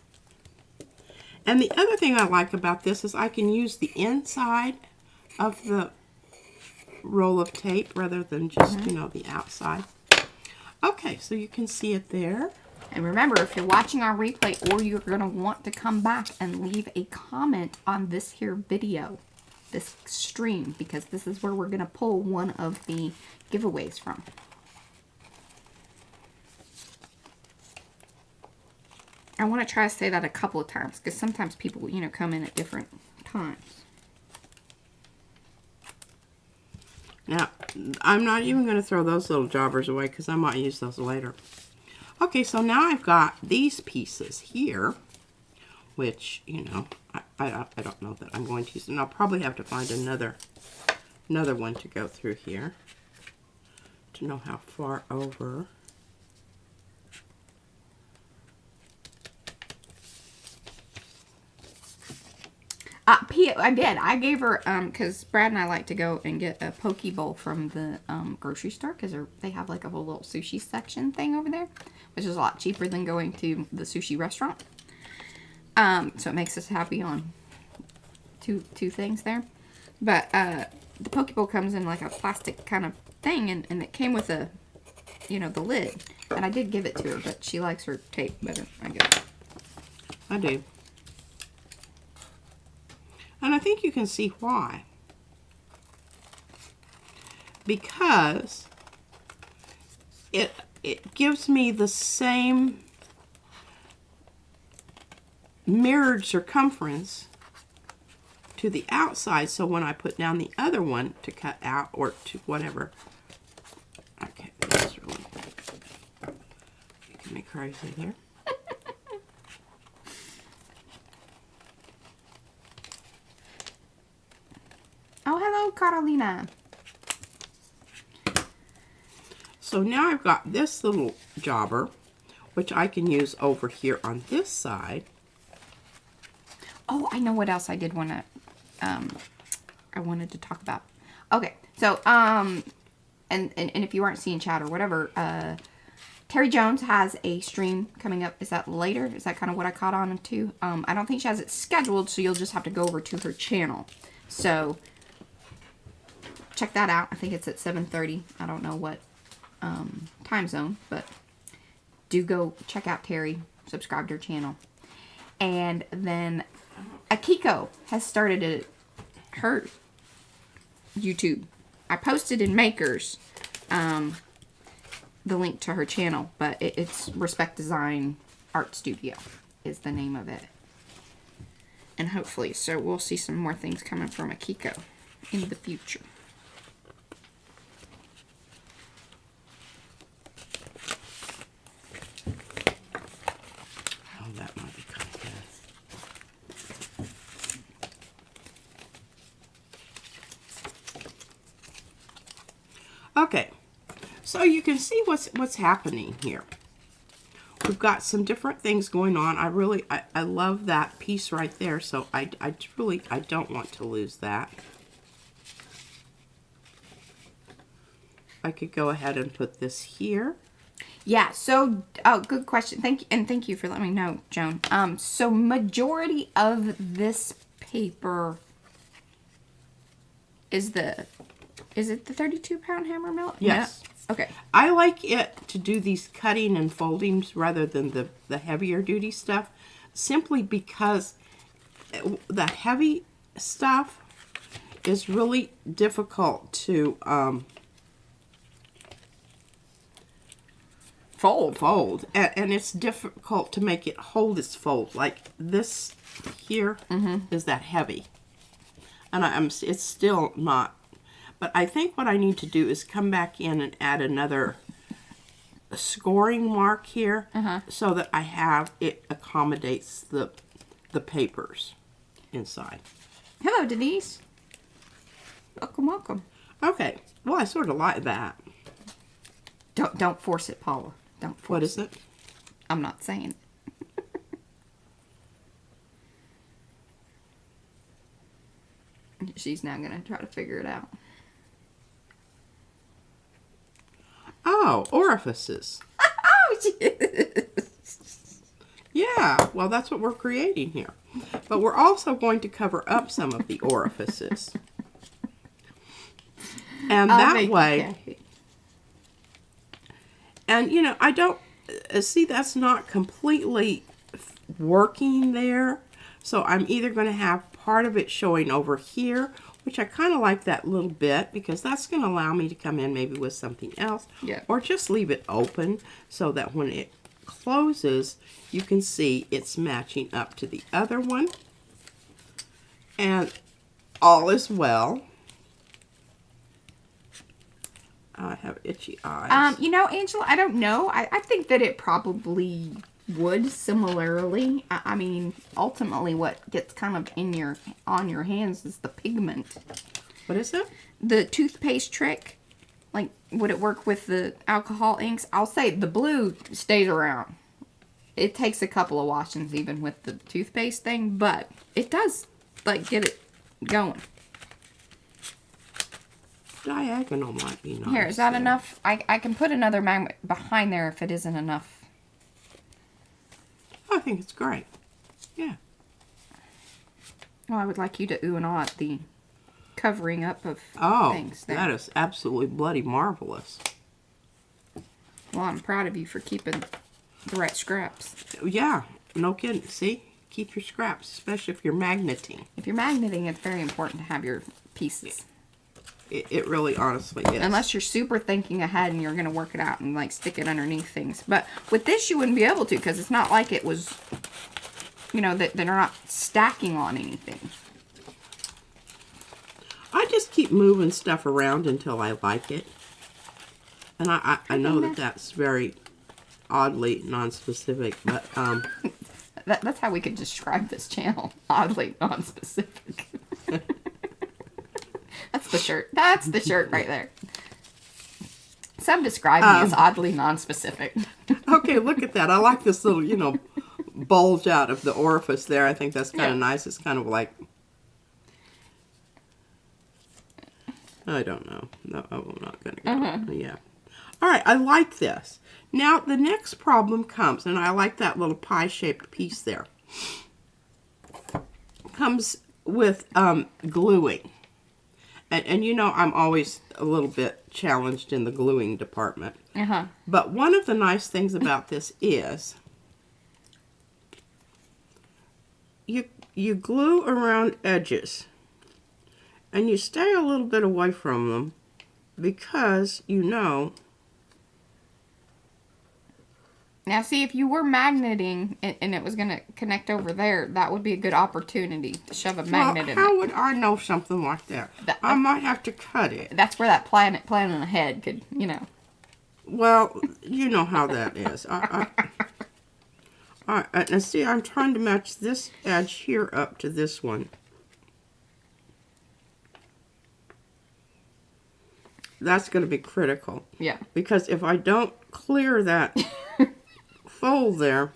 And the other thing I like about this is I can use the inside of the roll of tape rather than just, you know, the outside. Okay, so you can see it there. And remember, if you're watching our replay or you're going to want to come back and leave a comment on this here video, this stream, because this is where we're going to pull one of the giveaways from. I want to try to say that a couple of times because sometimes people, you know, come in at different times. Now, I'm not even going to throw those little jobbers away because I might use those later. Okay, so now I've got these pieces here, which, you know, I don't know that I'm going to use. And I'll probably have to find another one to go through here to know how far over. I did. I gave her, because Brad and I like to go and get a poke bowl from the grocery store, because they have like a whole little sushi section thing over there, which is a lot cheaper than going to the sushi restaurant. So it makes us happy on two things there. But the poke bowl comes in like a plastic kind of thing, and it came with a, you know, the lid. And I did give it to her, but she likes her tape better, I guess. I do. And I think you can see why. Because it gives me the same mirrored circumference to the outside, so when I put down the other one to cut out or to whatever. Okay, this is really making me crazy there. Carolina. So now I've got this little jobber, which I can use over here on this side. Oh, I know what else I did want to, I wanted to talk about. Okay, so, and if you aren't seeing chat or whatever, Terry Jones has a stream coming up. Is that later? Is that kind of what I caught on to? I don't think she has it scheduled, so you'll just have to go over to her channel. So, check that out. I think it's at 7:30. I don't know what time zone, but do go check out Terry. Subscribe to her channel. And then Akiko has started her YouTube. I posted in Makers the link to her channel, but it's Respect Design Art Studio is the name of it. And hopefully, so we'll see some more things coming from Akiko in the future. Oh, that might be kind of good. Okay, so you can see what's happening here. We've got some different things going on. I love that piece right there, so I don't want to lose that. I could go ahead and put this here. Yeah, so, oh, good question. Thank you for letting me know, Joan. So majority of this paper is it the 32-pound hammer mill? Yes. No? Okay. I like it to do these cutting and foldings rather than the heavier duty stuff, simply because the heavy stuff is really difficult to fold, and it's difficult to make it hold its fold. Like this here is that heavy, and it's still not. But I think what I need to do is come back in and add another scoring mark here so that it accommodates the papers inside. Hello, Denise. Welcome, welcome. Okay. Well, I sort of like that. Don't force it, Paula. Don't force it. What is it? I'm not saying it. She's now going to try to figure it out. Oh, orifices. Oh, Yeah, well, that's what we're creating here. But we're also going to cover up some of the orifices. And that way... And, you know, I don't... see, that's not completely working there. So I'm either going to have part of it showing over here, which I kind of like that little bit, because that's going to allow me to come in maybe with something else. Yeah. Or just leave it open so that when it closes, you can see it's matching up to the other one. And all is well. I have itchy eyes. You know, Angela, I don't know. I think that it probably would similarly. I mean, ultimately what gets kind of on your hands is the pigment. What is it? The toothpaste trick. Like, would it work with the alcohol inks? I'll say the blue stays around. It takes a couple of washings even with the toothpaste thing, but it does, like, get it going. Diagonal might be nice. Here, is that enough? I can put another magnet behind there if it isn't enough. I think it's great. Yeah. Well, I would like you to ooh and ah at the covering up of things there. That is absolutely bloody marvelous. Well, I'm proud of you for keeping the right scraps. Yeah, no kidding. See? Keep your scraps, especially if you're magneting. If you're magneting, it's very important to have your pieces. It really honestly is. Unless you're super thinking ahead and you're going to work it out and like stick it underneath things. But with this, you wouldn't be able to, because it's not like it was, you know, that they're not stacking on anything. I just keep moving stuff around until I like it. And I know that that's very oddly non-specific, but that's how we could describe this channel. Oddly non-specific. That's the shirt. That's the shirt right there. Some describe me as oddly non-specific. Okay, look at that. I like this little, bulge out of the orifice there. I think that's kind of nice. It's kind of like, I don't know. No, I'm not going to go. Yeah. All right, I like this. Now, the next problem comes, and I like that little pie-shaped piece there. Comes with gluing. And I'm always a little bit challenged in the gluing department. But one of the nice things about this is you glue around edges. And you stay a little bit away from them because Now, see, if you were magneting and it was going to connect over there, that would be a good opportunity to shove a magnet in it. How would I know something like that? I might have to cut it. That's where that plan ahead could, Well, you know how that is. All right, now see, I'm trying to match this edge here up to this one. That's going to be critical. Yeah. Because if I don't clear that fold there,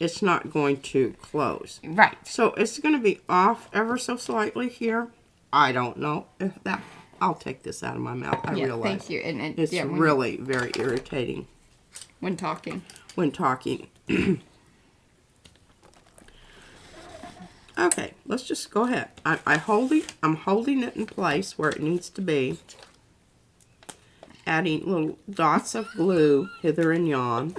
it's not going to close. Right. So it's going to be off ever so slightly here. I don't know if that. I'll take this out of my mouth. I realize. Thank you. And it's really very irritating when talking. Okay, let's just go ahead. I'm holding it in place where it needs to be. Adding little dots of glue hither and yon.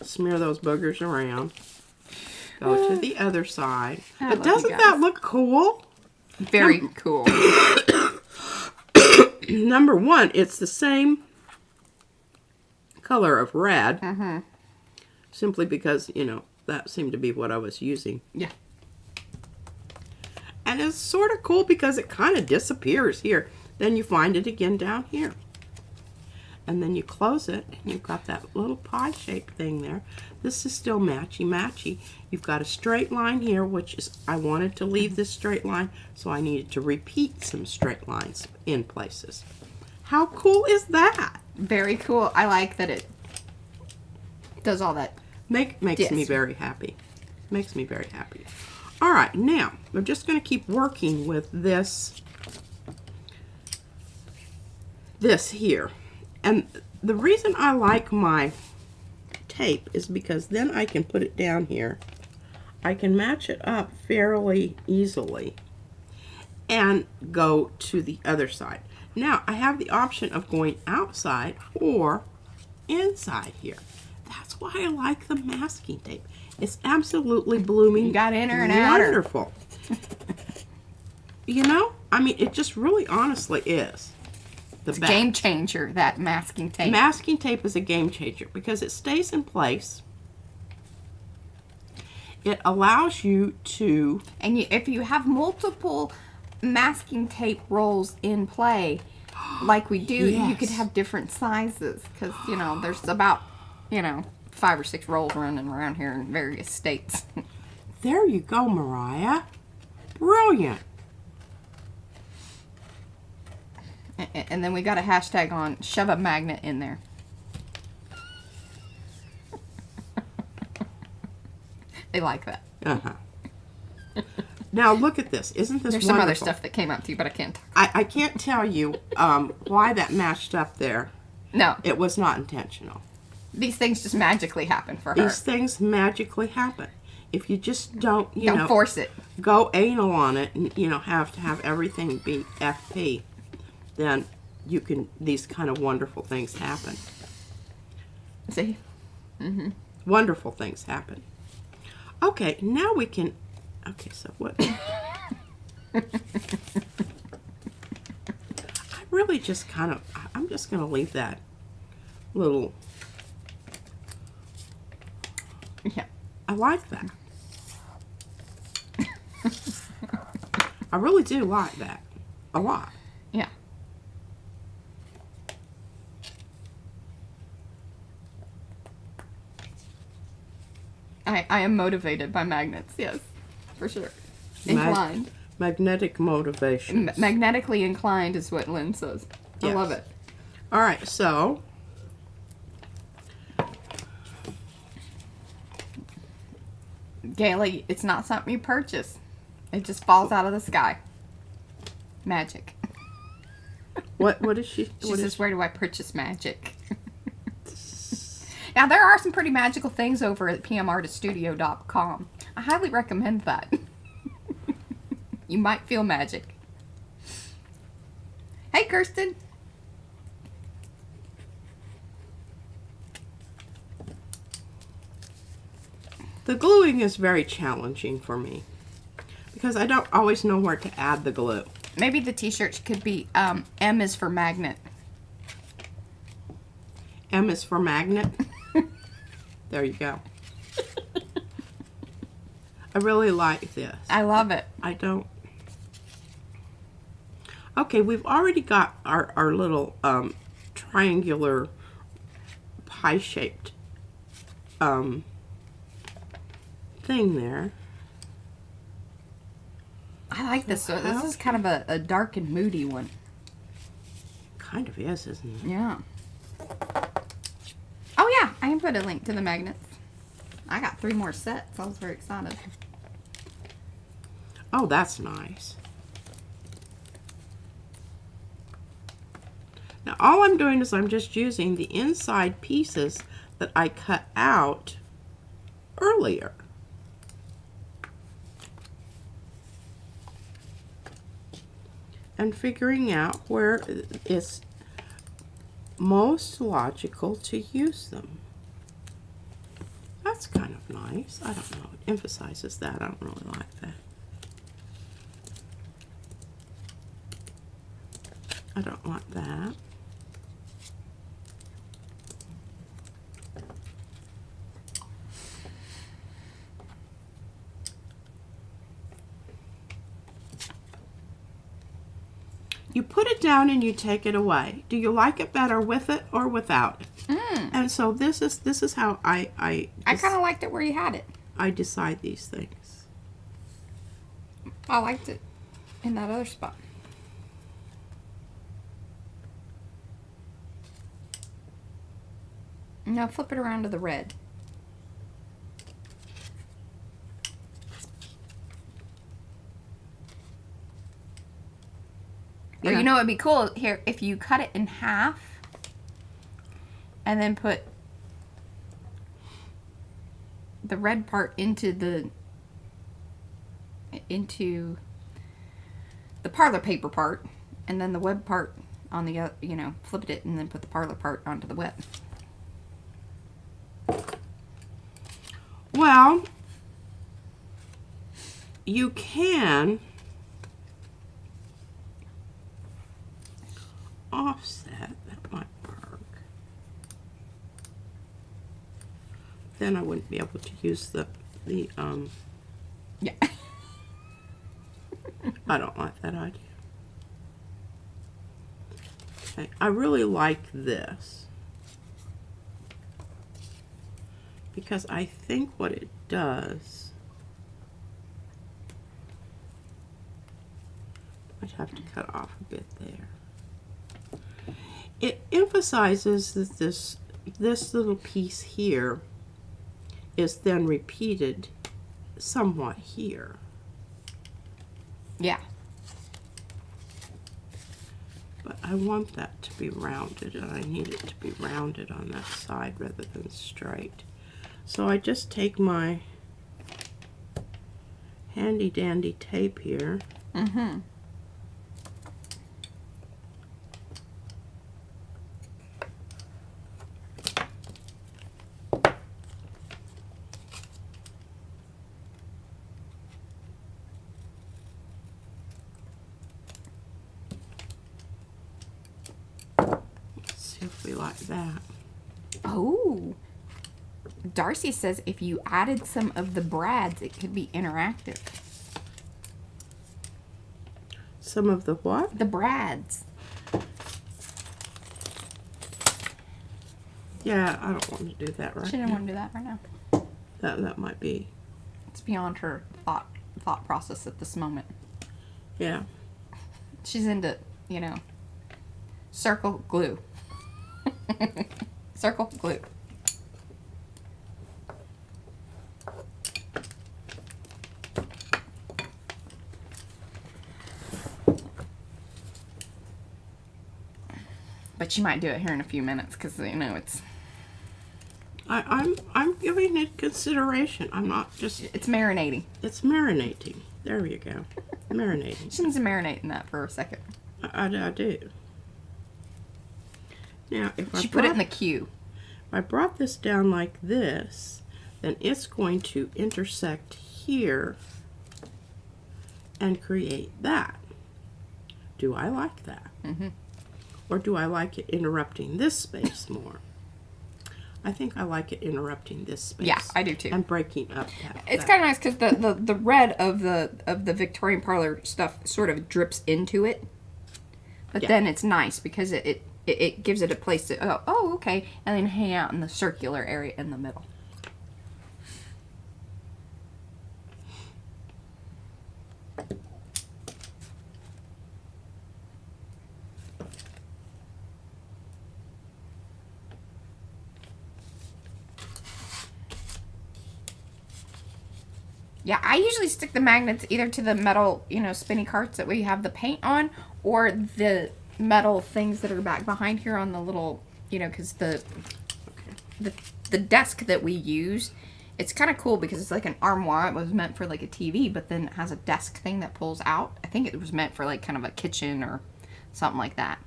Smear those boogers around. Go to the other side. But doesn't that look cool? Very cool. Number one, it's the same color of red. Simply because, that seemed to be what I was using. Yeah. And it's sort of cool because it kind of disappears here. Then you find it again down here. And then you close it, and you've got that little pie-shaped thing there. This is still matchy-matchy. You've got a straight line here, which is, I wanted to leave this straight line, so I needed to repeat some straight lines in places. How cool is that? Very cool. I like that it does all that. Makes me very happy. Makes me very happy. All right, now, we're just going to keep working with this here. And the reason I like my tape is because then I can put it down here. I can match it up fairly easily and go to the other side. Now, I have the option of going outside or inside here. That's why I like the masking tape. It's absolutely blooming. You got inner and outer. Wonderful. I mean, it just really honestly is. It's a game changer, that masking tape. Masking tape is a game changer because it stays in place. It allows you to... And if you have multiple masking tape rolls in play, like we do, you could have different sizes. Because, there's about, 5 or 6 rolls running around here in various states. There you go, Mariah. Brilliant. And then we got a hashtag on shove a magnet in there. They like that. Now look at this. Isn't this There's wonderful? some other stuff that came up too, but I can't talk. I can't tell you why that matched up there. No. It was not intentional. These things just magically happen for her. These things magically happen. If you just don't, don't force it. Go anal on it and, have to have everything be FP. Then these kind of wonderful things happen. See? Wonderful things happen. Okay, now we can, so what? I really just I'm just going to leave that little, yeah. I like that. I really do like that a lot. Yeah. I am motivated by magnets, yes, for sure. Inclined. Magnetic motivation. Magnetically inclined is what Lynn says. I Yes. love it. All right, so Gailey, it's not something you purchase. It just falls out of the sky. Magic. what is she? She What says, is where do I purchase magic? Now, there are some pretty magical things over at pmartiststudio.com. I highly recommend that. You might feel magic. Hey, Kirsten. The gluing is very challenging for me because I don't always know where to add the glue. Maybe the t-shirt could be M is for magnet. M is for magnet. There you go. I really like this. I love it. I don't. Okay, we've already got our little triangular pie-shaped thing there. I like this. So this is kind of a dark and moody one. Kind of is, isn't it? Yeah. Oh yeah, I can put a link to the magnets. I got 3 more sets. I was very excited. Oh, that's nice. Now all I'm doing is I'm just using the inside pieces that I cut out earlier. And figuring out where it's most logical to use them. That's kind of nice. I don't know. It emphasizes that. I don't really like that. I don't want that. You put it down and you take it away. Do you like it better with it or without it? And so this is how I kind of liked it where you had it. I decide these things. I liked it in that other spot. Now flip it around to the red. Or you know what would be cool here if you cut it in half and then put the red part into the parlor paper part, and then the web part on the other, you know, flip it and then put the parlor part onto the web. Well, you can offset. That might work. Then I wouldn't be able to use the Yeah. I don't like that idea. Okay, I really like this because I think what it does, I'd have to cut off a bit there. It emphasizes that this little piece here is then repeated somewhat here. Yeah. But I want that to be rounded, and I need it to be rounded on that side rather than straight. So I just take my handy dandy tape here. Mm-hmm. If we like that. Oh. Darcy says if you added some of the brads, it could be interactive. Some of the what? The brads. Yeah, I don't want to do that right She didn't now. want to do that right now. That might be. It's beyond her thought thought process at this moment. Yeah. She's into, you know, circle glue. Circle glue. But she might do it here in a few minutes because, you know, it's... I'm giving it consideration. I'm not just... It's marinating. It's marinating. There you go. Marinating. She needs to marinate in that for a second. I do. Now, if She put it in the queue. If I brought this down like this, then it's going to intersect here and create that. Do I like that? Mm-hmm. Or do I like it interrupting this space more? I think I like it interrupting this space. Yeah, I do too. And breaking up that. It's kind of nice because the red of the Victorian parlor stuff sort of drips into it. But then it's nice because it gives it a place to go, oh, okay, and then hang out in the circular area in the middle. Yeah, I usually stick the magnets either to the metal, you know, spinny carts that we have the paint on, or the metal things that are back behind here on the little, you know, because the desk that we use, it's kind of cool because it's like an armoire. It was meant for like a TV, but then it has a desk thing that pulls out. I think it was meant for like kind of a kitchen or something like that.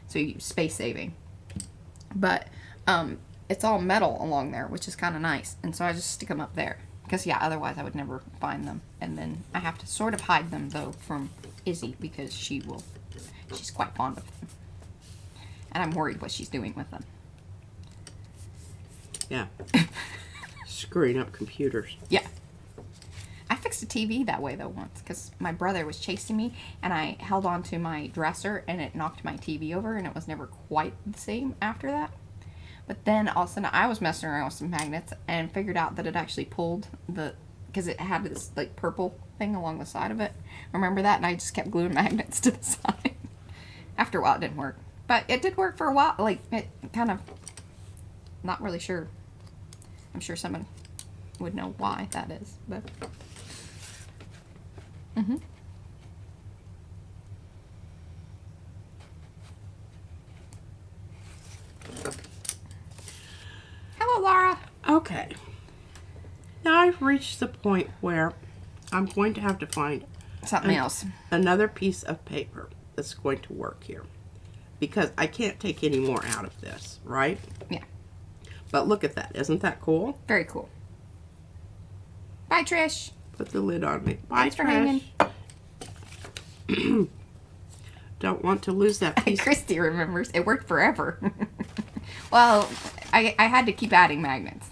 So you space saving. But it's all metal along there, which is kind of nice. And so I just stick them up there. Because, yeah, otherwise I would never find them. And then I have to sort of hide them, though, from Izzy because she's quite fond of them. And I'm worried what she's doing with them. Yeah. Screwing up computers. Yeah. I fixed a TV that way, though, once. Because my brother was chasing me, and I held on to my dresser, and it knocked my TV over, and it was never quite the same after that. But then all of a sudden I was messing around with some magnets and figured out that it actually pulled because it had this like purple thing along the side of it. Remember that? And I just kept gluing magnets to the side. After a while it didn't work. But it did work for a while. Like, it kind of, not really sure. I'm sure someone would know why that is. But, Hello, Laura. Okay. Now I've reached the point where I'm going to have to find Something else. Another piece of paper that's going to work here. Because I can't take any more out of this, right? Yeah. But look at that. Isn't that cool? Very cool. Bye, Trish. Put the lid on me. Bye, Thanks for hanging. Don't want to lose that piece. Christy remembers. It worked forever. Well, I had to keep adding magnets.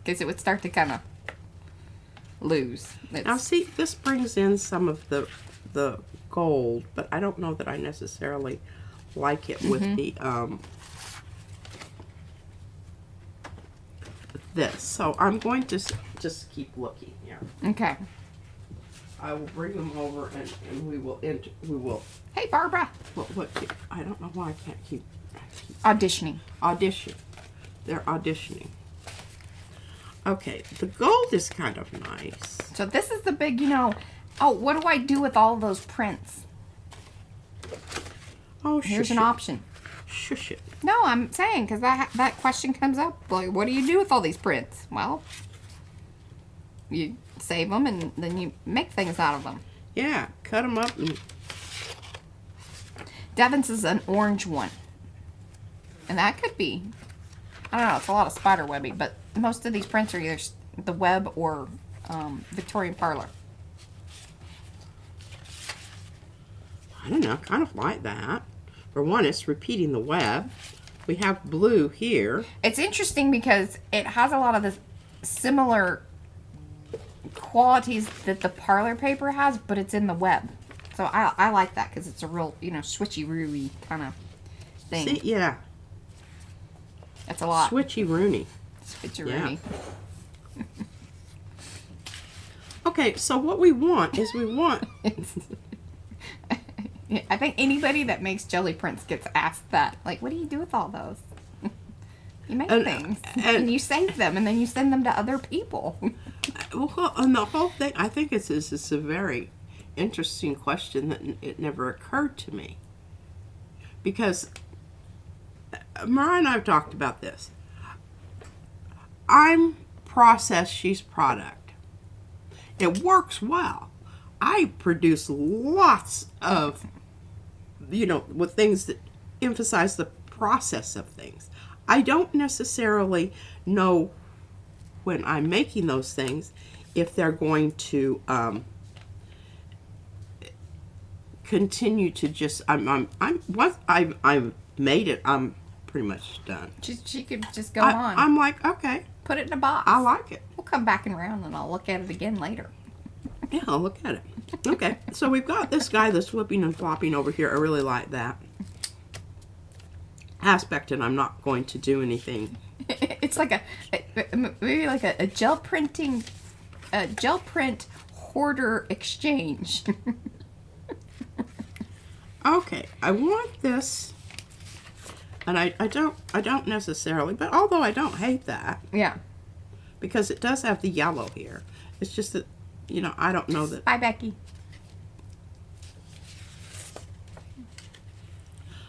Because it would start to kind of lose. Now see, this brings in some of the gold, but I don't know that I necessarily like it with the this. So I'm going to just keep looking here. Okay. I will bring them over and we will Hey, Barbara. what I don't know why I can't keep Auditioning. audition. They're auditioning. Okay, the gold is kind of nice. So this is the big, you know, oh, what do I do with all those prints? Oh, Here's shush an it. option. Shush it. No, I'm saying, because that question comes up. Like, what do you do with all these prints? Well, you save them and then you make things out of them. Yeah, cut them up. And Devin's is an orange one. And that could be, I don't know, it's a lot of spider webbing, but most of these prints are either the web or Victorian parlor. I don't know, I kind of like that. For one, it's repeating the web. We have blue here. It's interesting because it has a lot of the similar qualities that the parlor paper has, but it's in the web. So I like that because it's a real, you know, switchy-roony kind of thing. See, yeah. That's a lot. Switchy Rooney. Switchy-roony. Okay, so what we want is I think anybody that makes jelly prints gets asked that. Like, what do you do with all those? You make things. And you save them, and then you send them to other people. Well, and the whole thing, I think it's a very interesting question that it never occurred to me. Because Mariah and I have talked about this. I'm process, she's product. It works well. I produce lots of, with things that emphasize the process of things. I don't necessarily know when I'm making those things if they're going to continue to just once I've made it, I'm pretty much done. She could just go on. I'm like, okay, put it in a box. I like it. We'll come back around and I'll look at it again later. Yeah, I'll look at it. Okay, so we've got this guy that's flipping and flopping over here. I really like that aspect, and I'm not going to do anything. It's like maybe like a gel print hoarder exchange. Okay, I want this, and I don't necessarily, but although I don't hate that. Yeah. Because it does have the yellow here. It's just that, I don't know that. Bye, Becky.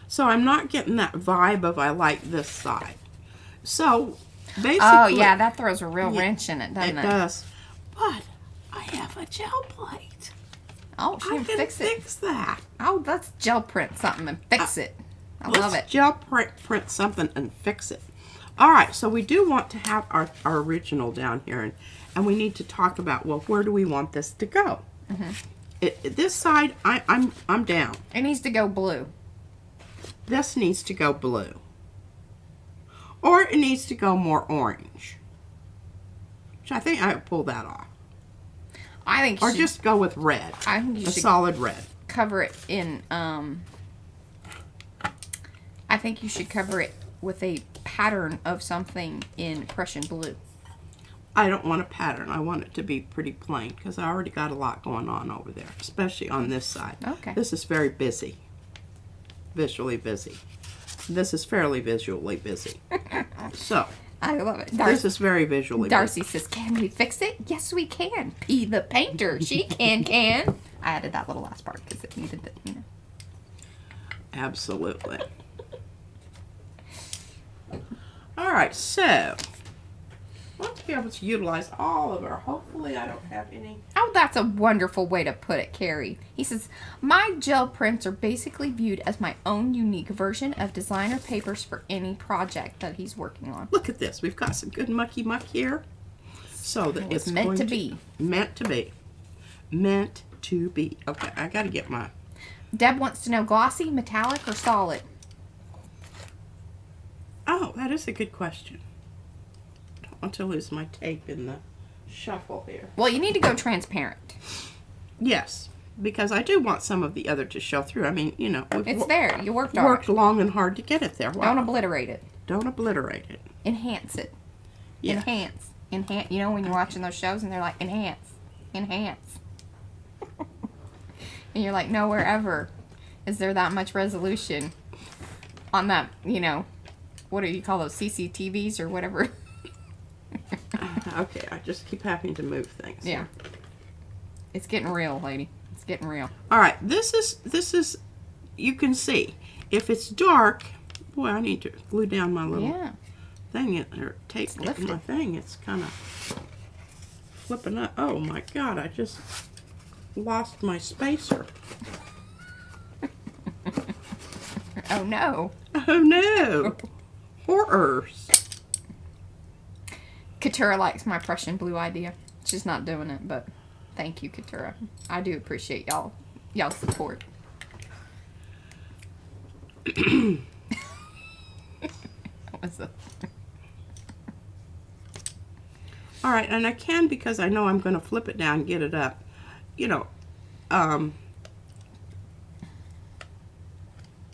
So I'm not getting that vibe of I like this side. So basically. Oh yeah, that throws a real wrench in it, doesn't it? It does. But I have a gel plate. Oh, she can fix it. Fix that. Oh, let's gel print something and fix it. I love it. Let's gel print something and fix it. All right, so we do want to have our original down here, and we need to talk about, well, where do we want this to go? This side, I'm down. It needs to go blue. This needs to go blue. Or it needs to go more orange. Which I think I would pull that off. I think or just go with red. I think you should solid red. Cover it in, I think you should cover it with a pattern of something in Prussian blue. I don't want a pattern. I want it to be pretty plain because I already got a lot going on over there, especially on this side. Okay. This is very busy. Visually busy. This is fairly visually busy. So. I love it. This is very visually Darcy busy. says, can we fix it? Yes, we can. P the painter. She can. I added that little last part because it needed it, Absolutely. All right, so let's be able to utilize all of our. Hopefully, I don't have any. Oh, that's a wonderful way to put it, Carrie. He says, my gel prints are basically viewed as my own unique version of designer papers for any project that he's working on. Look at this. We've got some good mucky muck here. So that it's meant going to be. Meant to be. Meant to be. Okay, I got to get my. Deb wants to know glossy, metallic, or solid? Oh, that is a good question. I don't want to lose my tape in the shuffle here. Well, you need to go transparent. Yes, because I do want some of the other to show through. I mean, it's there. You worked on it. Worked long and hard to get it there. Wow. Don't obliterate it. Don't obliterate it. Enhance it. Yes. Enhance. You know when you're watching those shows and they're like, enhance. Enhance. And you're like, nowhere ever is there that much resolution on that, what do you call those, CCTVs or whatever? Okay, I just keep having to move things. Yeah. It's getting real, lady. It's getting real. All right, this is, you can see, if it's dark, boy, I need to glue down my little thing, or tape my thing. It's kind of flipping up. Oh my God, I just lost my spacer. Oh no. Oh no. Horrors. Katura likes my Prussian blue idea. She's not doing it, but thank you, Katura. I do appreciate y'all's support. All right, and I can, because I know I'm going to flip it down and get it up,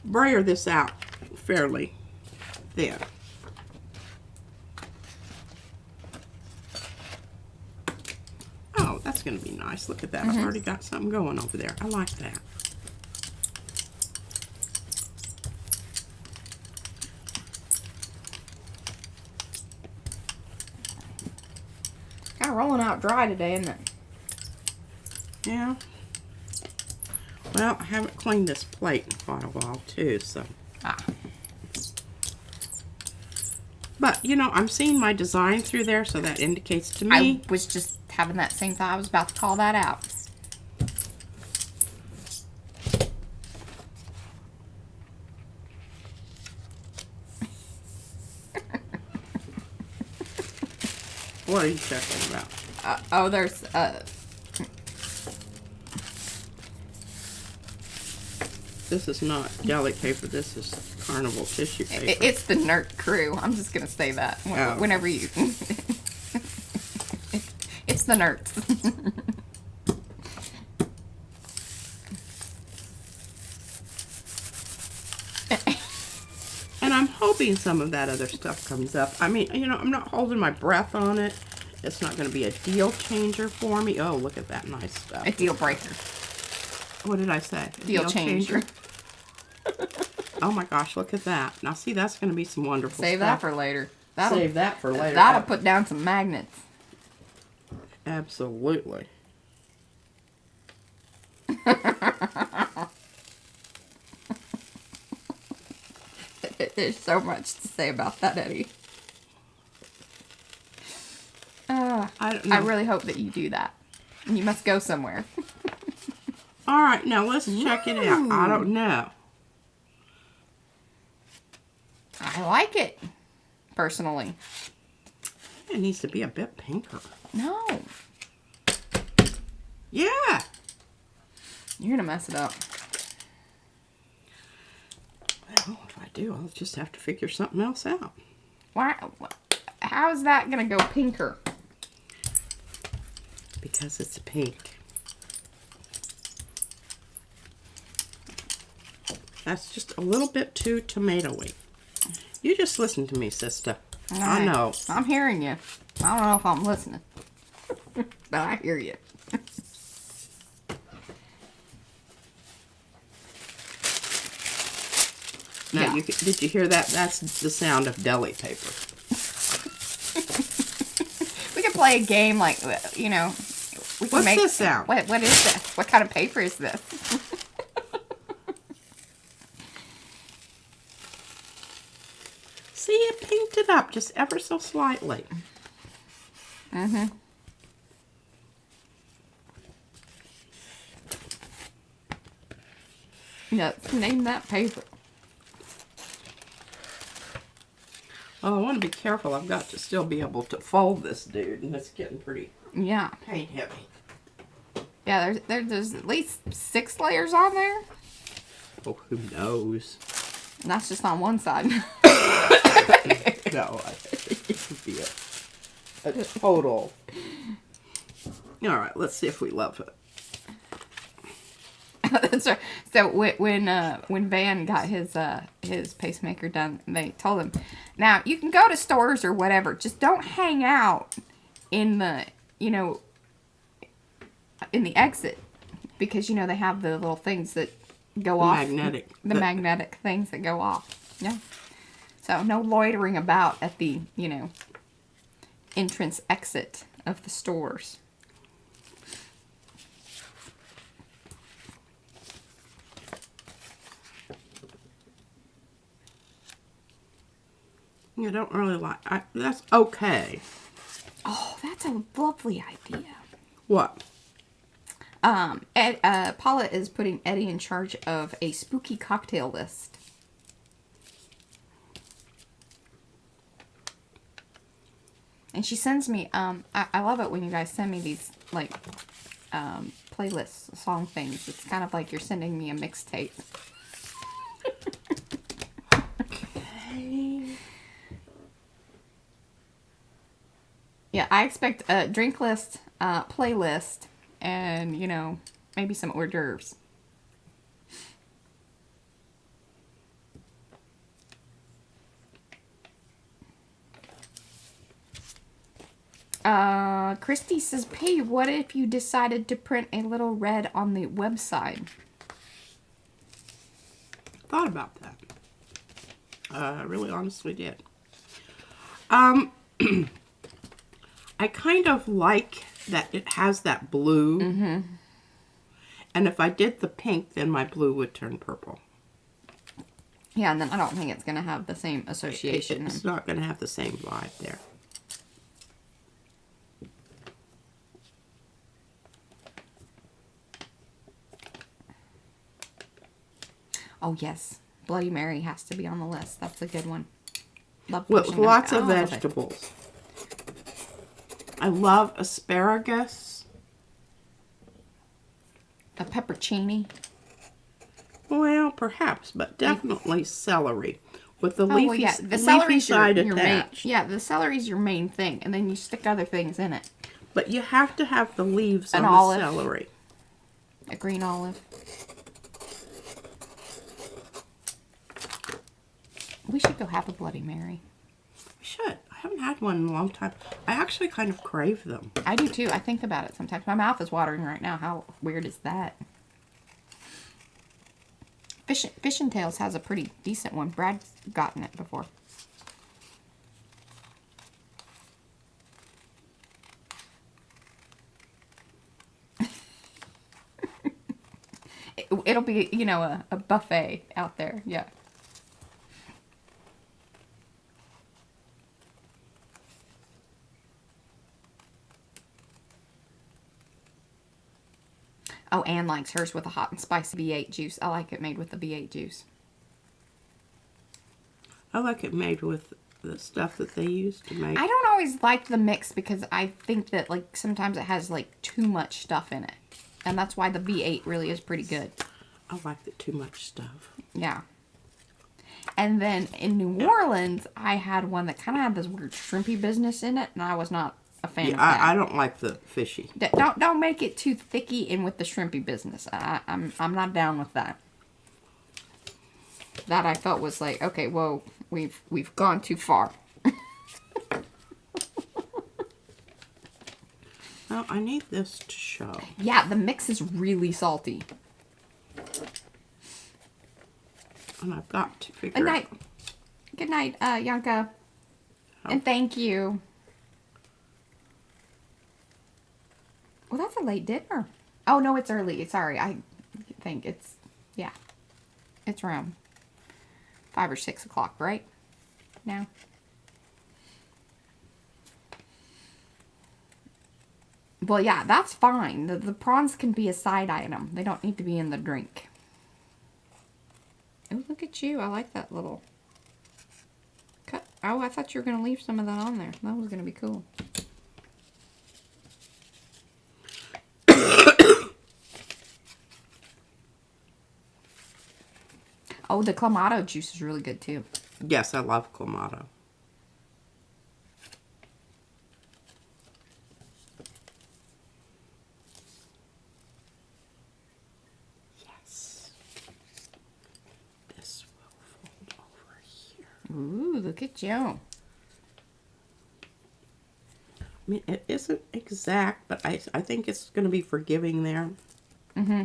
brayer this out fairly thin. That's going to be nice. Look at that. I've already got something going over there. I like that. Kind of rolling out dry today, isn't it? Yeah. Well, I haven't cleaned this plate in quite a while, too, so. But, you know, I'm seeing my design through there, so that indicates to me. I was just having that same thought. I was about to call that out. What are you talking about? Oh, there's, This is not deli paper. This is carnival tissue paper. It's the Nerd Crew. I'm just going to say that. Whenever you... It's the Nerds. And I'm hoping some of that other stuff comes up. I mean, you know, I'm not holding my breath on it. It's not going to be a deal changer for me. Oh, look at that nice stuff. A deal breaker. What did I say? Deal changer. Oh my gosh, look at that. Now see, that's going to be some wonderful Save stuff. that for later. Save that for later. That'll put down some magnets. Absolutely. There's so much to say about that, Eddie. I don't know. I really hope that you do that. You must go somewhere. All right, now let's check it out. I don't know. I like it, personally. It needs to be a bit pinker. No. Yeah. You're going to mess it up. Well, if I do, I'll just have to figure something else out. Why? How is that going to go pinker? Because it's pink. That's just a little bit too tomatoey. You just listen to me, sister. Right. I know. I'm hearing you. I don't know if I'm listening. But I hear you. Now, Yeah. did you hear that? That's the sound of deli paper. We could play a game like, you know. We can What's this sound? What is this? What kind of paper is this? See, it pinked it up just ever so slightly. Mm-hmm. Yeah, name that paper. Oh, I want to be careful. I've got to still be able to fold this dude, and it's getting pretty Yeah. paint heavy. Yeah, there's at least 6 layers on there. Oh, who knows? And that's just on one side. No, I think it could be a total. All right, let's see if we love it. That's right. So when Van got his pacemaker done, they told him, now you can go to stores or whatever, just don't hang out in the in the exit, because they have the little things that go off. The magnetic things that go off. Yeah. So no loitering about at the entrance exit of the stores. I don't really like. That's okay. Oh, that's a lovely idea. What? Paula is putting Eddie in charge of a spooky cocktail list. And she sends me, I love it when you guys send me these, like, playlists, song things. It's kind of like you're sending me a mixtape. Okay. Yeah, I expect a drink list, playlist, and, maybe some hors d'oeuvres. Christy says, P, what if you decided to print a little red on the website? Thought about that. I really honestly did. I kind of like that it has that blue. Mm-hmm. And if I did the pink, then my blue would turn purple. Yeah, and then I don't think it's going to have the same association. It's not going to have the same vibe there. Oh, yes. Bloody Mary has to be on the list. That's a good one. Love With lots of I vegetables. I love asparagus. A peppercini. Well, perhaps, but definitely celery. With the well, yeah. The celery's side your main, attached. yeah, the celery's your main thing, and then you stick other things in it. But you have to have the leaves An on olive. the celery. A green olive. We should go have a Bloody Mary. We should. I haven't had one in a long time. I actually kind of crave them. I do too. I think about it sometimes. My mouth is watering right now. How weird is that? Fish and Tails has a pretty decent one. Brad's gotten it before. It'll be, you know, a buffet out there. Yeah. Oh, Anne likes hers with a hot and spicy V8 juice. I like it made with the V8 juice. I like it made with the stuff that they use to make. I don't always like the mix because I think that, like, sometimes it has, like, too much stuff in it. And that's why the V8 really is pretty good. I like the too much stuff. Yeah. And then in New Orleans, I had one that kind of had this weird shrimpy business in it, and I was not a fan of that. I don't like the fishy. Don't make it too thicky and with the shrimpy business. I'm not down with that. That I felt was like, okay, whoa, we've gone too far. Well, I need this to show. Yeah, the mix is really salty. And I've got to figure out. Good night, Yanka. Oh. And thank you. Well, that's a late dinner. Oh, no, it's early. Sorry, I think it's, yeah. It's around 5 or 6 o'clock, right? Now. Well, yeah, that's fine. The prawns can be a side item. They don't need to be in the drink. Oh, look at you. I like that little cut. Oh, I thought you were going to leave some of that on there. That was going to be cool. Oh, the Clamato juice is really good, too. Yes, I love Clamato. Yes. This will fold over here. Ooh, look at you. I mean, it isn't exact, but I think it's going to be forgiving there. Mm-hmm.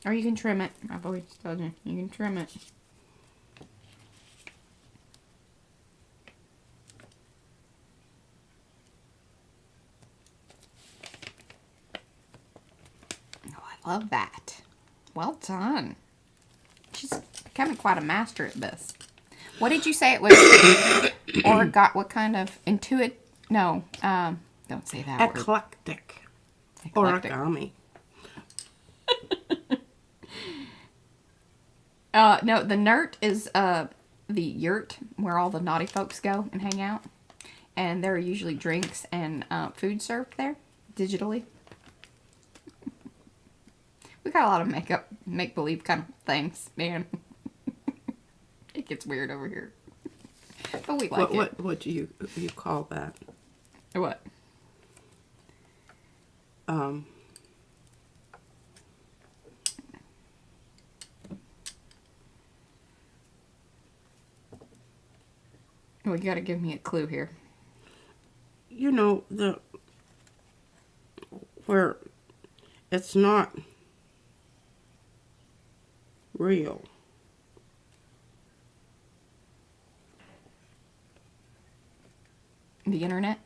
Or you can trim it. I've always told you. You can trim it. Oh, I love that. Well done. She's becoming quite a master at this. What did you say it was? Or got what kind of intuit? No, don't say that word. Eclectic. Eclectic. Origami. No, the Nert is the yurt where all the naughty folks go and hang out. And there are usually drinks and food served there, digitally. We got a lot of make-believe kind of things, man. It gets weird over here. But we like it. What do you call that? What? Well, you gotta give me a clue here. you know, where it's not real. The internet.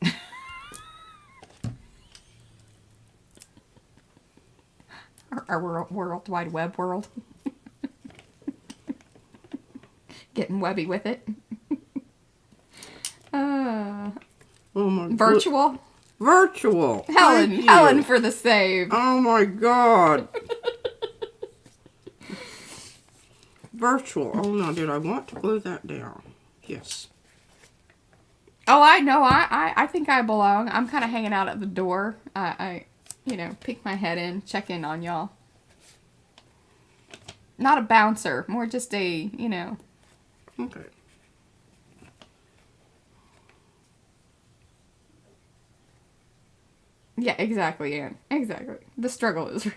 Our World Wide Web world. Getting webby with it. Oh my Virtual. Virtual. Helen for the save. Oh my God. Virtual. Oh no, did I want to glue that down? Yes. Oh, I know. I think I belong. I'm kind of hanging out at the door. I you know, peek my head in, check in on y'all. Not a bouncer, more just a, you know. Okay. Yeah, exactly, Anne. Exactly. The struggle is real.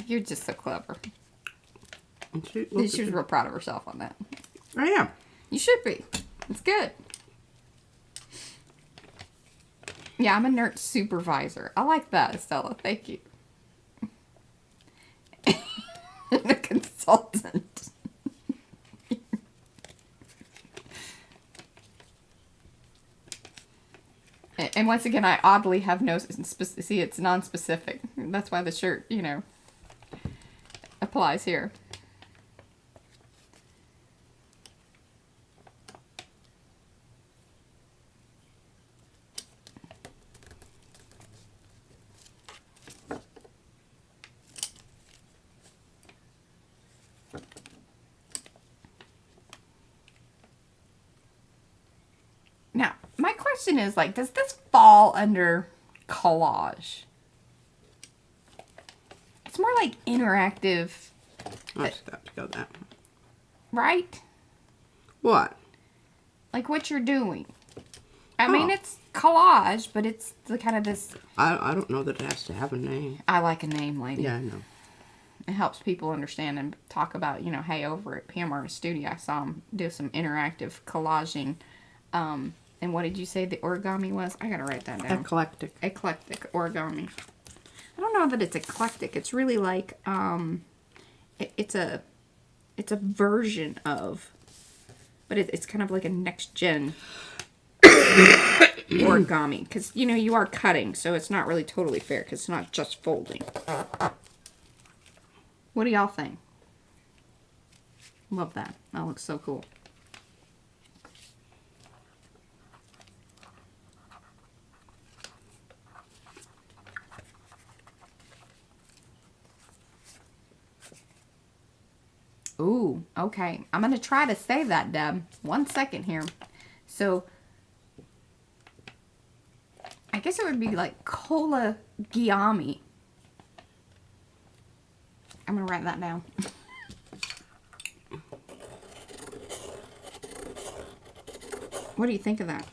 You're just so clever. She was real proud of herself on that. I am. You should be. It's good. Yeah, I'm a nerd supervisor. I like that, Estella. Thank you. A consultant. And once again, I oddly have no... See, it's non-specific. That's why the shirt, you know, applies here. Now, my question is, like, does this fall under collage? It's more like interactive. I just got to go that one. Right? What? Like what you're doing. I mean, it's collage, but it's the kind of this... I don't know that it has to have a name. I like a name, lady. Yeah, I know. It helps people understand and talk about, you know, hey, over at PM Artist Studio, I saw him do some interactive collaging. And what did you say the origami was? I gotta write that down. Eclectic. Eclectic origami. I don't know that it's eclectic. It's really like, it's a version of, but it's kind of like a next gen origami. Because, you know, you are cutting, so it's not really totally fair because it's not just folding. What do y'all think? Love that. That looks so cool. Ooh, okay. I'm going to try to save that, Deb. 1 second here. So, I guess it would be like Collage-A-Gami. I'm going to write that down. What do you think of that?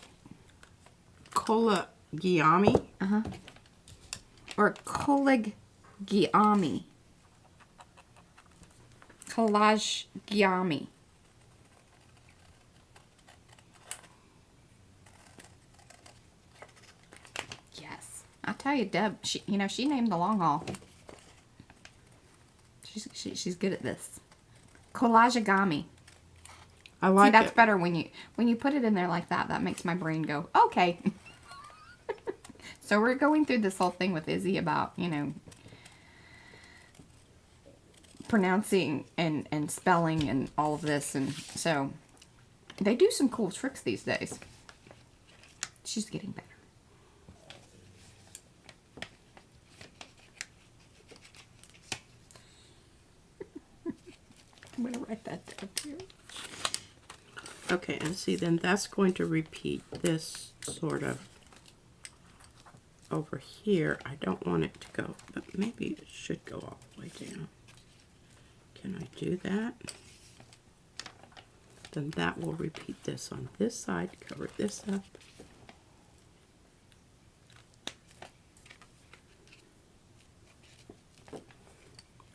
Collage-A-Gami? Uh-huh. Or Collage-A-Gami. Collage-A-Gami. Yes. I'll tell you, Deb, she named the long haul. She's good at this. Collage-A-Gami. I like it. See, that's better when you put it in there like that. That makes my brain go, okay. So we're going through this whole thing with Izzy about, you know, pronouncing and spelling and all of this, and so they do some cool tricks these days. She's getting better. I'm gonna write that down too. Okay, and see, then that's going to repeat this sort of over here. I don't want it to go, but maybe it should go all the way down. Can I do that? Then that will repeat this on this side, cover this up.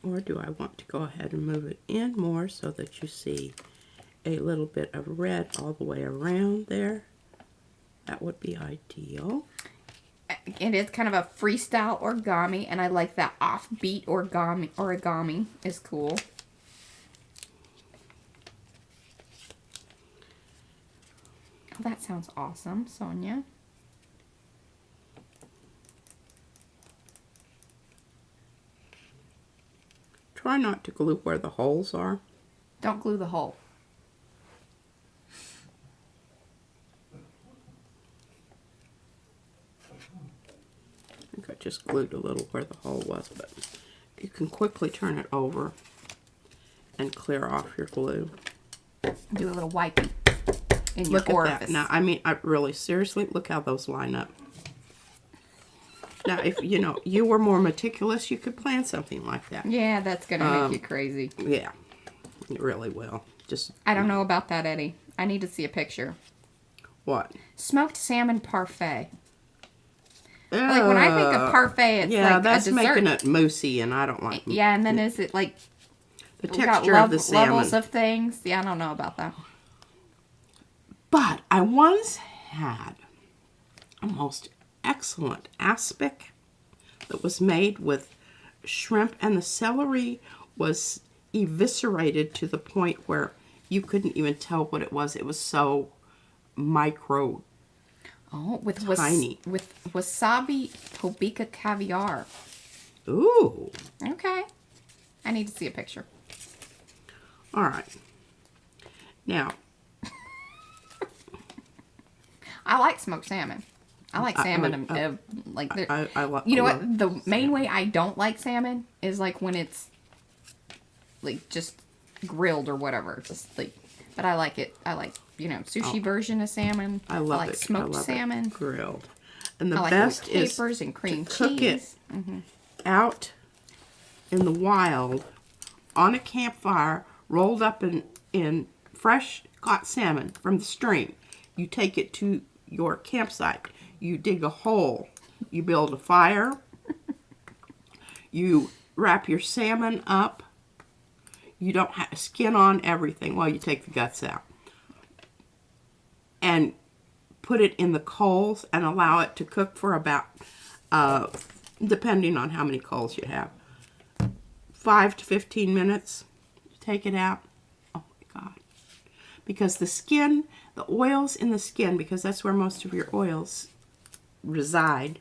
Or do I want to go ahead and move it in more so that you see a little bit of red all the way around there. That would be ideal. It is kind of a freestyle origami, and I like that offbeat origami is cool. Oh, that sounds awesome, Sonia. Try not to glue where the holes are. Don't glue the hole. I think I just glued a little where the hole was, but you can quickly turn it over and clear off your glue. Do a little wiping in your Look at orifice. that. Now, I mean, I really, seriously, look how those line up. Now, if, you know, you were more meticulous, you could plan something like that. Yeah, that's going to make you crazy. Yeah, it really will. Just I don't know about that, Eddie. I need to see a picture. what? Smoked salmon parfait. Like, when I think of parfait, it's like that's a dessert. making it moussey, and I don't like Yeah, and then is it like the we got texture of the salmon. levels of things? Yeah, I don't know about that. But I once had a most excellent aspic that was made with shrimp, and the celery was eviscerated to the point where you couldn't even tell what it was. It was so micro. Oh, with tiny. with wasabi Hobika caviar. Ooh. Okay. I need to see a picture. All right. Now, I like smoked salmon. I like salmon. I like. You know what? The main way I don't like salmon is like when it's like just grilled or whatever. Just like, but I like it. I like, you know, sushi version of salmon. I love like it. smoked I love salmon. It grilled. And the I like best it with is capers and cream to cook cheese. it out in the wild on a campfire, rolled up in fresh caught salmon from the stream. You take it to your campsite. You dig a hole. You build a fire. You wrap your salmon up. You don't have skin on everything. Well, you take the guts out. And put it in the coals and allow it to cook for about, depending on how many coals you have, 5 to 15 minutes. Take it out. Oh my God. Because the skin, the oils in the skin, because that's where most of your oils reside,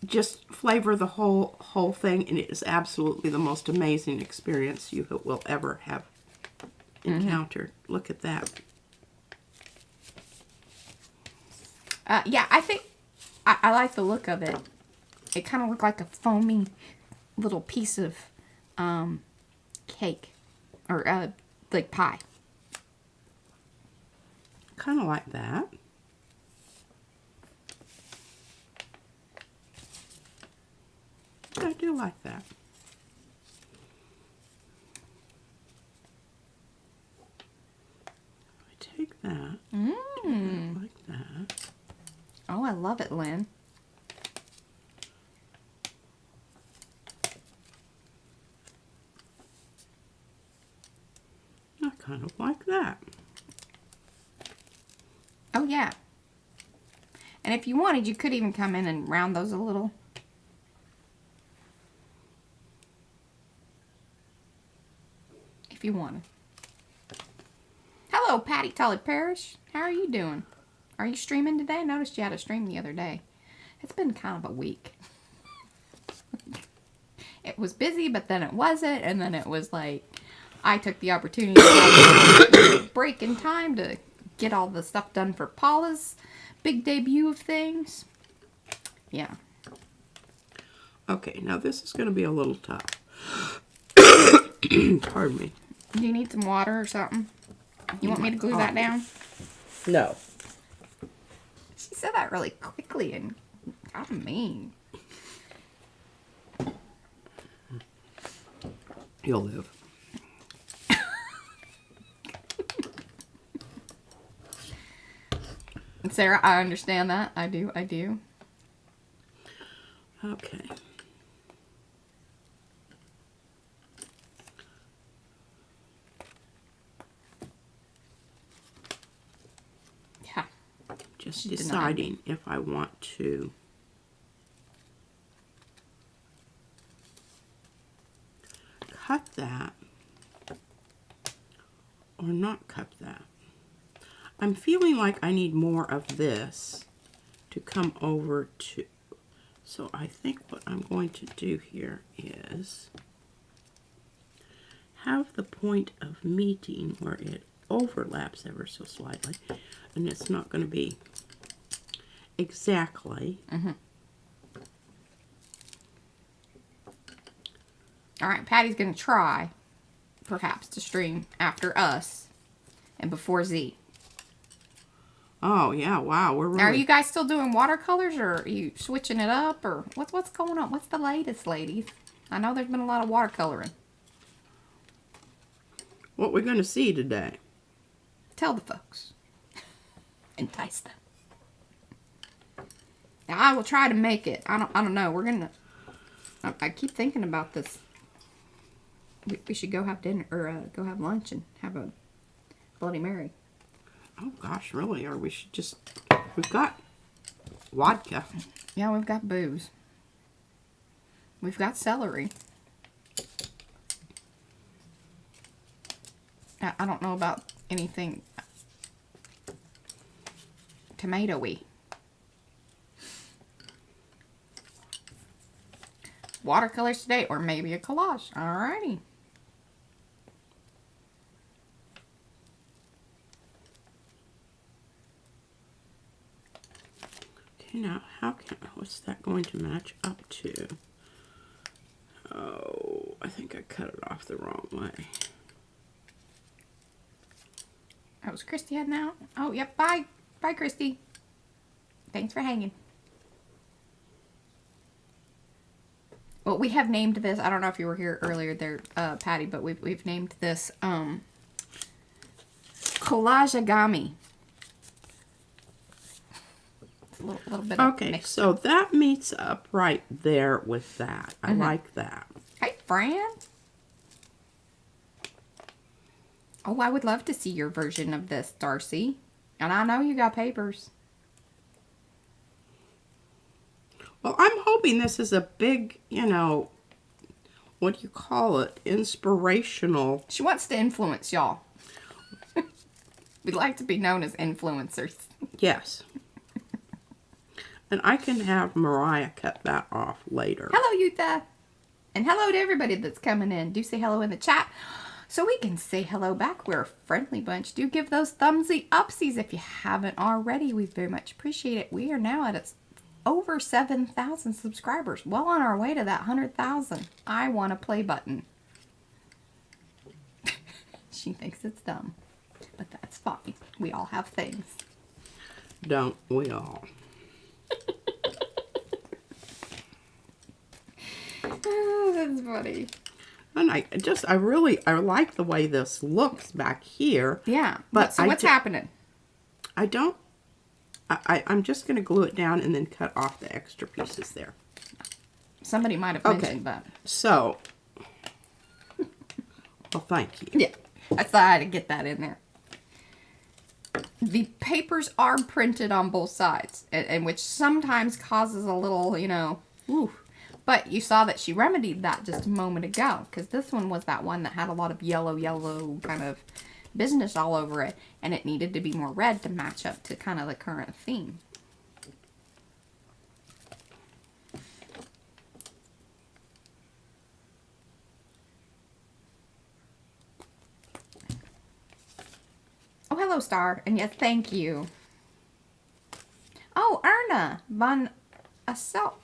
just flavor the whole thing, and it is absolutely the most amazing experience you will ever have encountered. Look at that. Yeah, I think I like the look of it. It kind of looked like a foamy little piece of cake or like pie. Kind of like that. I do like that. I take that. Like that. Oh, I love it, Lynn. I kind of like that. Oh, yeah. And if you wanted, you could even come in and round those a little. If you wanted. Hello, Patty Tully Parrish. How are you doing? Are you streaming today? I noticed you had a stream the other day. It's been kind of a week. It was busy, but then it wasn't. And then it was like, I took the opportunity to have a break in time to get all the stuff done for Paula's big debut of things. Yeah. Okay, now this is going to be a little tough. Pardon me. Do you need some water or something? You want me to glue that down? No. She said that really quickly and kind of mean. You'll live. Sarah, I understand that. I do. Okay. just She denied deciding if I want to cut that or not cut that. I'm feeling like I need more of this to come over to. So I think what I'm going to do here is have the point of meeting where it overlaps ever so slightly, and it's not going to be exactly. All right, Patty's going to try, perhaps, to stream after us and before Z. Oh yeah, wow, we're really. Now, are you guys still doing watercolors, or are you switching it up, or what's going on? What's the latest, ladies? I know there's been a lot of watercoloring. What we're going to see today? Tell the folks. Entice them. Now, I will try to make it. I don't know. We're gonna. I keep thinking about this. We should go have dinner or go have lunch and have a Bloody Mary. Oh gosh, really? Or we should just. We've got vodka. Yeah, we've got booze. We've got celery. I don't know about anything tomato-y. Watercolors today, or maybe a collage. Alrighty. Okay, now what's that going to match up to? Oh, I think I cut it off the wrong way. Oh, was Christy heading out? Oh, yep. Bye. Bye, Christy. Thanks for hanging. Well, we have named this. I don't know if you were here earlier there, Patty, but we've named this Collage-A-Gami. It's a little bit of Okay, mixed. so that meets up right there with that. I like that. Hey, Fran. Oh, I would love to see your version of this, Darcy. And I know you got papers. Well, I'm hoping this is a big, you know, what do you call it? Inspirational. She wants to influence y'all. We'd like to be known as influencers. Yes. And I can have Mariah cut that off later. Hello, Yutha. And hello to everybody that's coming in. Do say hello in the chat so we can say hello back. We're a friendly bunch. Do give those thumbsy upsies if you haven't already. We very much appreciate it. We are now at over 7,000 subscribers. Well on our way to that 100,000. I want a play button. She thinks it's dumb. But that's fine. We all have things. Don't we all? Oh, that's funny. And I like the way this looks back here. Yeah. But so what's happening? I'm just going to glue it down and then cut off the extra pieces there. Somebody might have mentioned that. So, well, thank you. Yeah. I thought I had to get that in there. The papers are printed on both sides, and which sometimes causes a little, you know, ooh. But you saw that she remedied that just a moment ago, because this one was that one that had a lot of yellow kind of business all over it, and it needed to be more red to match up to kind of the current theme. Oh, hello, Star. And yes, thank you. Oh, Erna von Assault.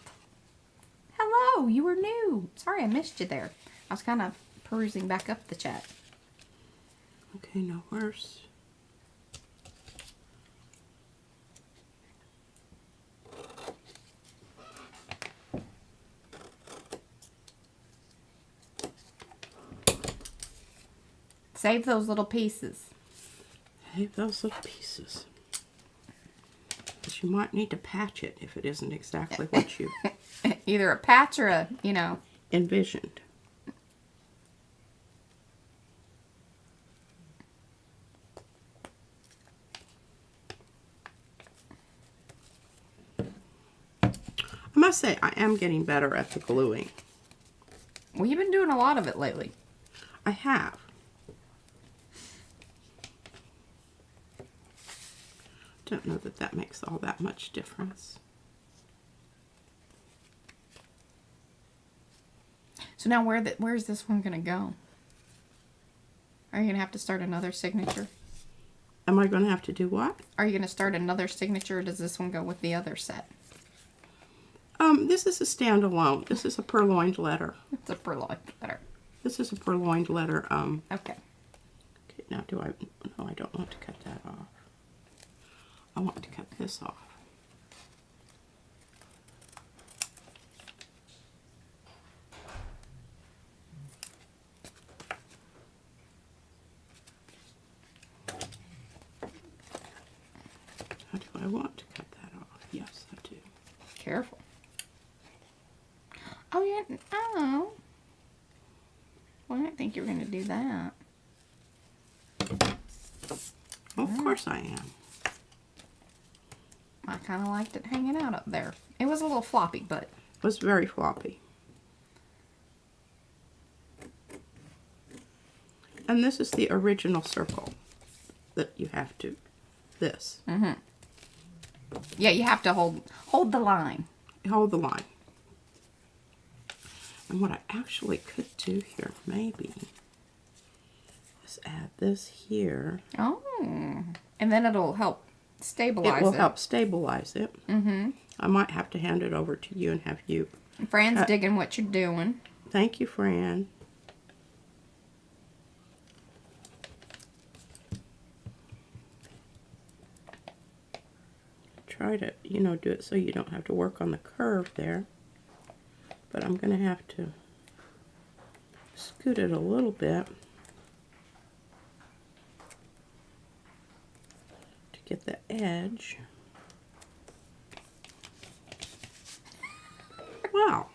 Hello, you were new. Sorry I missed you there. I was kind of perusing back up the chat. Okay, now where's... Save those little pieces. Save those little pieces. But you might need to patch it if it isn't exactly what you... Either a patch or a, you know... envisioned. must say, I am getting better at the gluing. Well, you've been doing a lot of it lately. I have. Don't know that that makes all that much difference. So now where's this one going to go? Are you going to have to start another signature? Am I going to have to do what? Are you going to start another signature, or does this one go with the other set? This is a standalone. This is a purloined letter. It's a purloined letter. This is a purloined letter. Okay. Okay, now do I... No, I don't want to cut that off. I want to cut this off. How do I want to cut that off? Yes, I do. Careful. Oh, yeah. Oh. Well, I didn't think you were going to do that. Well, of course I am. I kind of liked it hanging out up there. It was a little floppy, but... It was very floppy. And this is the original circle that you have to... This. Mm-hmm. Yeah, you have to hold the line. Hold the line. And what I actually could do here, maybe, is add this here. Oh. And then it'll help stabilize it. It will help stabilize it. Mm-hmm. I might have to hand it over to you and have you... Fran's digging what you're doing. Thank you, Fran. Try to, you know, do it so you don't have to work on the curve there. But I'm going to have to scoot it a little bit to get the edge. Wow,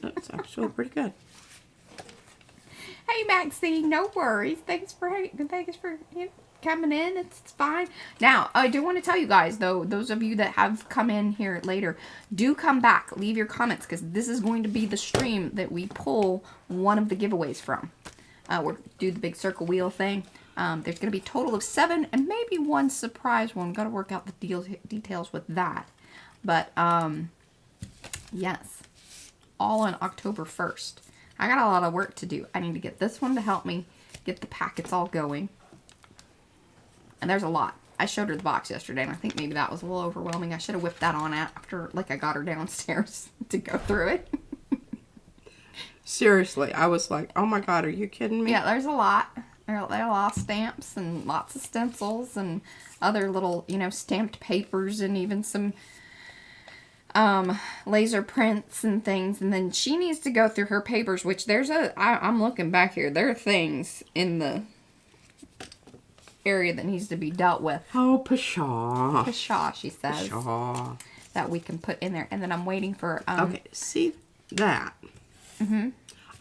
that's actually pretty good. Hey, Maxine, no worries. Thanks for coming in. It's fine. Now, I do want to tell you guys, though, those of you that have come in here later, do come back. Leave your comments, because this is going to be the stream that we pull one of the giveaways from. We'll do the big circle wheel thing. There's going to be a total of 7 and maybe one surprise one. Got to work out the details with that. But, yes. All on October 1st. I got a lot of work to do. I need to get this one to help me get the packets all going. And there's a lot. I showed her the box yesterday, and I think maybe that was a little overwhelming. I should have whipped that on after, like, I got her downstairs to go through it. Seriously, I was like, oh my God, are you kidding me? Yeah, there's a lot. There are a lot of stamps and lots of stencils and other little, you know, stamped papers and even some laser prints and things. And then she needs to go through her papers, which there's I'm looking back here. There are things in the area that needs to be dealt with. Oh, pshaw. Pshaw, she says. Pshaw. That we can put in there. And then I'm waiting for... okay, see that? Mm-hmm.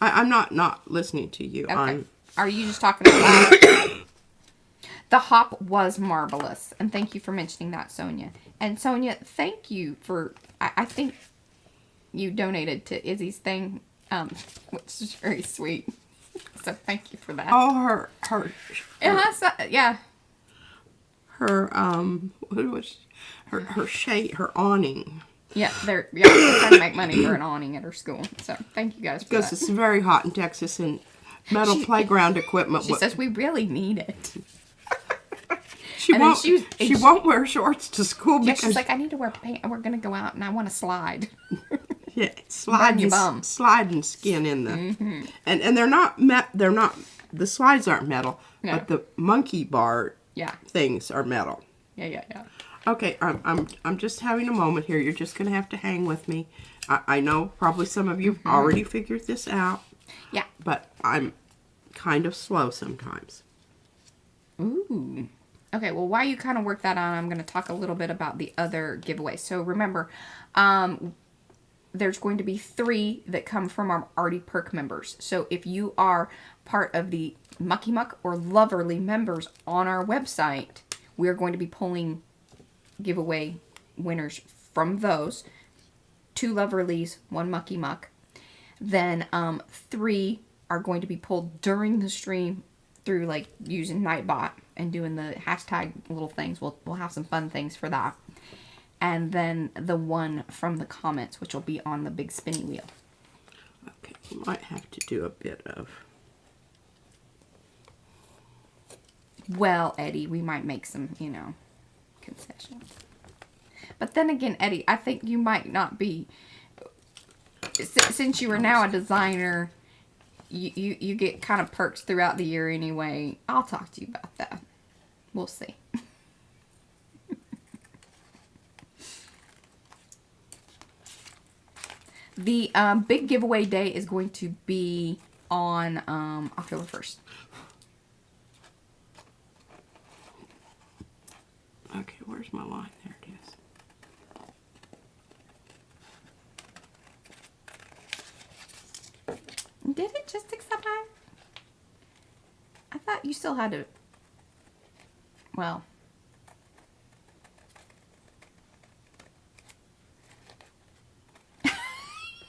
I'm not listening to you. Okay. Are you just talking about... The hop was marvelous. And thank you for mentioning that, Sonia. And Sonia, thank you for... I think you donated to Izzy's thing, which is very sweet. So thank you for that. Oh, Yeah. Her shade, her awning. Yeah, they're trying to make money for an awning at her school. So thank you guys for that. Because it's very hot in Texas and metal playground equipment. She says we really need it. She won't wear shorts to school because she's like, I need to wear pants. We're gonna go out and I want to slide. Yeah, slide and skin in the and they're not the slides aren't metal, but the monkey bar things are metal. Yeah. Okay, I'm just having a moment here. You're just gonna have to hang with me. I know probably some of you've already figured this out. Yeah. But I'm kind of slow sometimes. Ooh. Okay, well, while you kind of work that on, I'm going to talk a little bit about the other giveaway. So remember, there's going to be 3 that come from our Artie Perk members. So if you are part of the Mucky Muck or Loverly members on our website, we're going to be pulling giveaway winners from those. 2 Loverlies, 1 Mucky Muck. Then 3 are going to be pulled during the stream through like using Nightbot and doing the hashtag little things. We'll have some fun things for that. And then the 1 from the comments, which will be on the big spinny wheel. Okay, we might have to do a bit of... Well, Eddie, we might make some, you know, concessions. But then again, Eddie, I think you might not be... Since you are now a designer, you get kind of perks throughout the year anyway. I'll talk to you about that. We'll see. The big giveaway day is going to be on October 1st. Okay, where's my line? There it is. Did it just accept I thought you still had to... Well...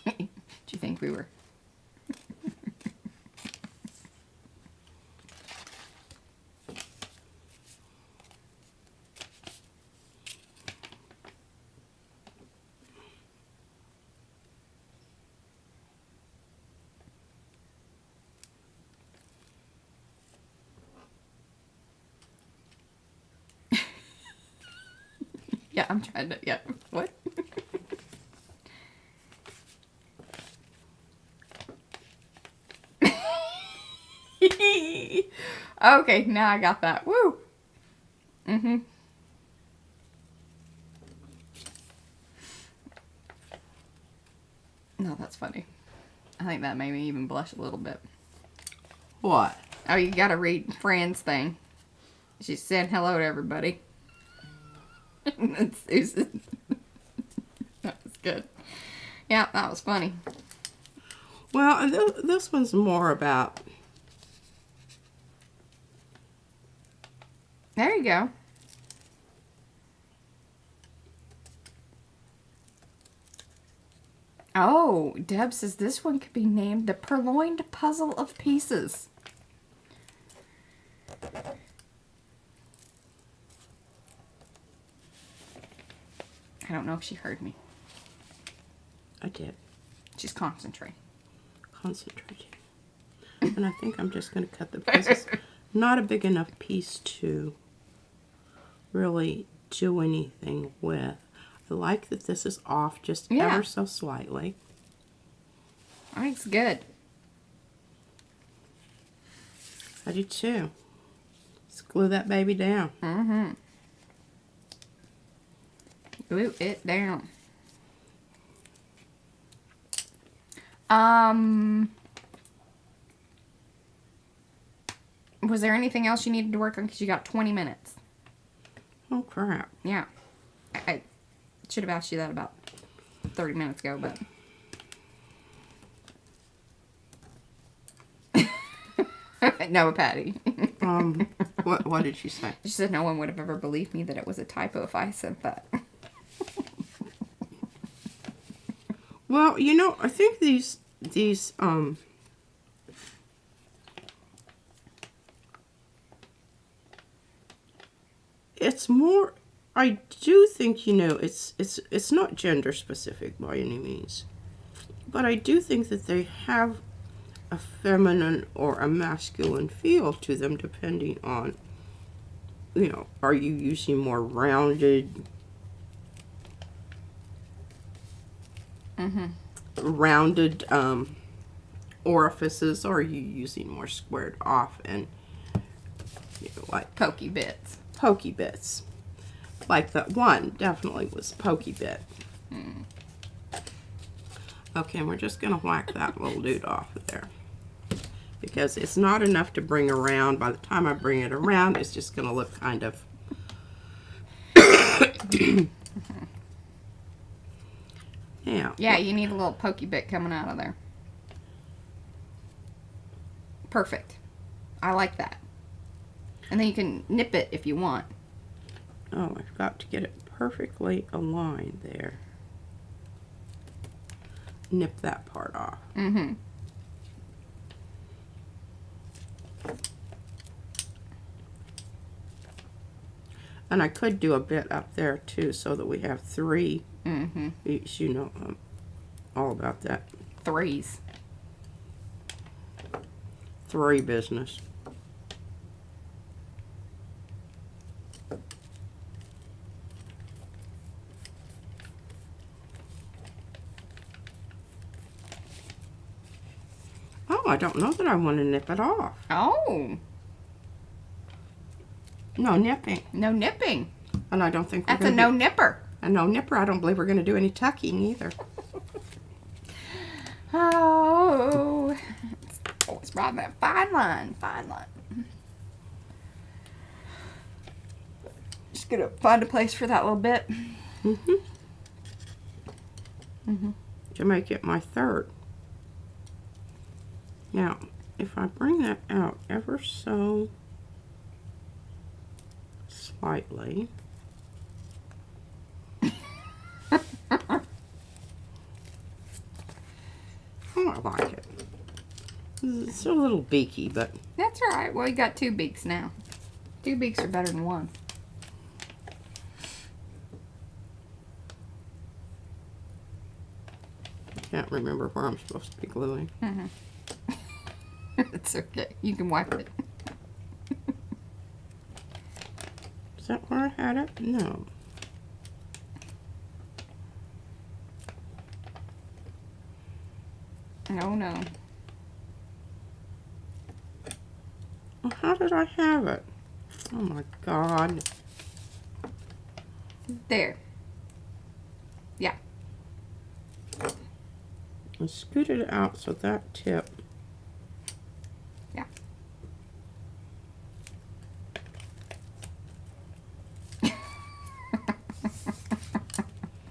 Do you think we were... Yeah, I'm trying to... Yeah, what? Okay, now I got that. Woo! Mm-hmm. No, that's funny. I think that made me even blush a little bit. What? Oh, you gotta read Fran's thing. She said hello to everybody. That's Susan. That was good. Yeah, that was funny. Well, this one's more about... There you go. Oh, Deb says this one could be named the Purloined Puzzle of Pieces. I don't know if she heard me. I did. She's concentrating. Concentrating. And I think I'm just going to cut the pieces. Not a big enough piece to really do anything with. I like that this is off just ever so slightly. I think it's good. I do too. Let's glue that baby down. Mm-hmm. Glue it down. Was there anything else you needed to work on? Because you got 20 minutes. Oh, crap. Yeah. I should have asked you that about 30 minutes ago, but... No, Patty. What did she say? She said no one would have ever believed me that it was a typo if I said that. Well, you know, I think these it's more, I do think, you know, it's not gender specific by any means, but I do think that they have a feminine or a masculine feel to them depending on, you know, are you using more rounded orifices, or are you using more squared off and, you know, like Pokey bits. Pokey bits. Like that one definitely was pokey bit. Okay, and we're just going to whack that little dude off of there. Because it's not enough to bring around. By the time I bring it around, it's just going to look kind of... Yeah, you need a little pokey bit coming out of there. Perfect. I like that. And then you can nip it if you want. Oh, I forgot to get it perfectly aligned there. nip that part off. Mm-hmm. And I could do a bit up there too, so that we have 3 each. You know, all about that. 3s. 3 business. Oh, I don't know that I want to nip it off. Oh. No nipping. No nipping. And I don't think we're That's a no nipper. A no nipper. I don't believe we're going to do any tucking either. Oh. It's right that fine line. Fine line. Just gonna find a place for that little bit. To make it my 3rd. Now, if I bring that out ever so slightly. Oh, I like it. It's a little beaky, but... That's alright. Well, you got 2 beaks now. 2 beaks are better than 1. Can't remember where I'm supposed to be gluing. It's okay. You can wipe it. Is that where I had it? No. No, no. Well, how did I have it? Oh my God. There. Yeah. And scoot it out so that tip. Yeah.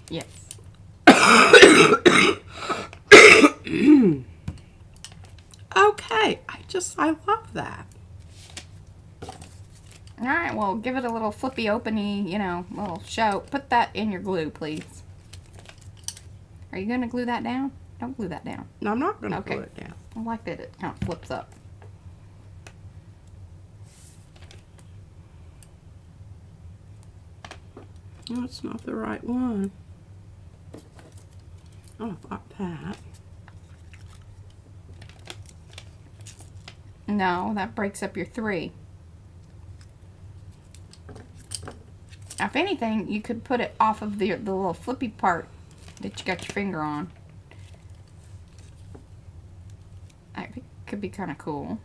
Yes. Okay. I love that. Alright, well, give it a little flippy openy, you know, little show. Put that in your glue, please. Are you going to glue that down? Don't glue that down. No, I'm not going to Okay. glue it down. I like that it kind of flips up. No, it's not the right one. Oh, like that. No, that breaks up your 3. If anything, you could put it off of the little flippy part that you got your finger on. I think it could be kind of cool.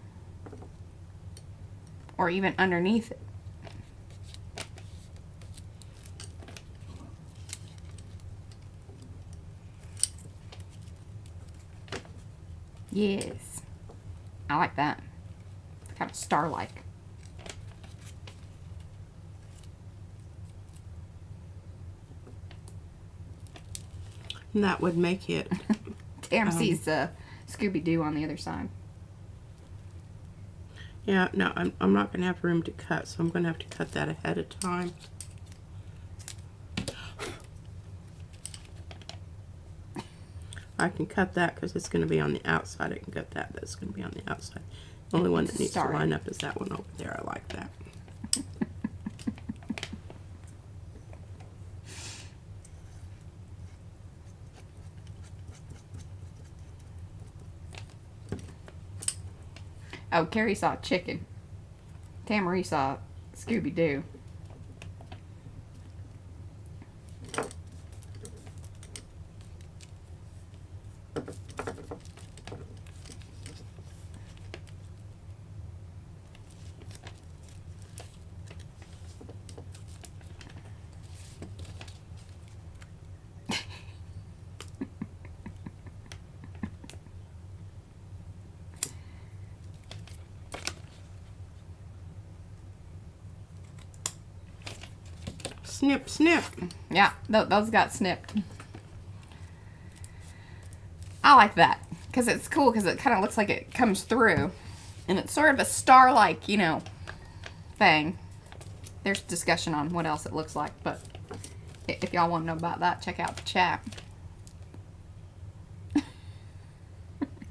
Or even underneath it. Yes. I like that. It's kind of star-like. And that would make it. Tam sees Scooby-Doo on the other side. Yeah, no, I'm not going to have room to cut, so I'm going to have to cut that ahead of time. I can cut that because it's going to be on the outside. I can cut that. That's going to be on the outside. The only one that needs to line up is that one over there. I like that. Oh, Carrie saw chicken. Tamarie saw Scooby-Doo. Snip, snip. Yeah, those got snipped. I like that because it's cool because it kind of looks like it comes through. And it's sort of a star-like, you know, thing. There's discussion on what else it looks like, but if y'all want to know about that, check out the chat.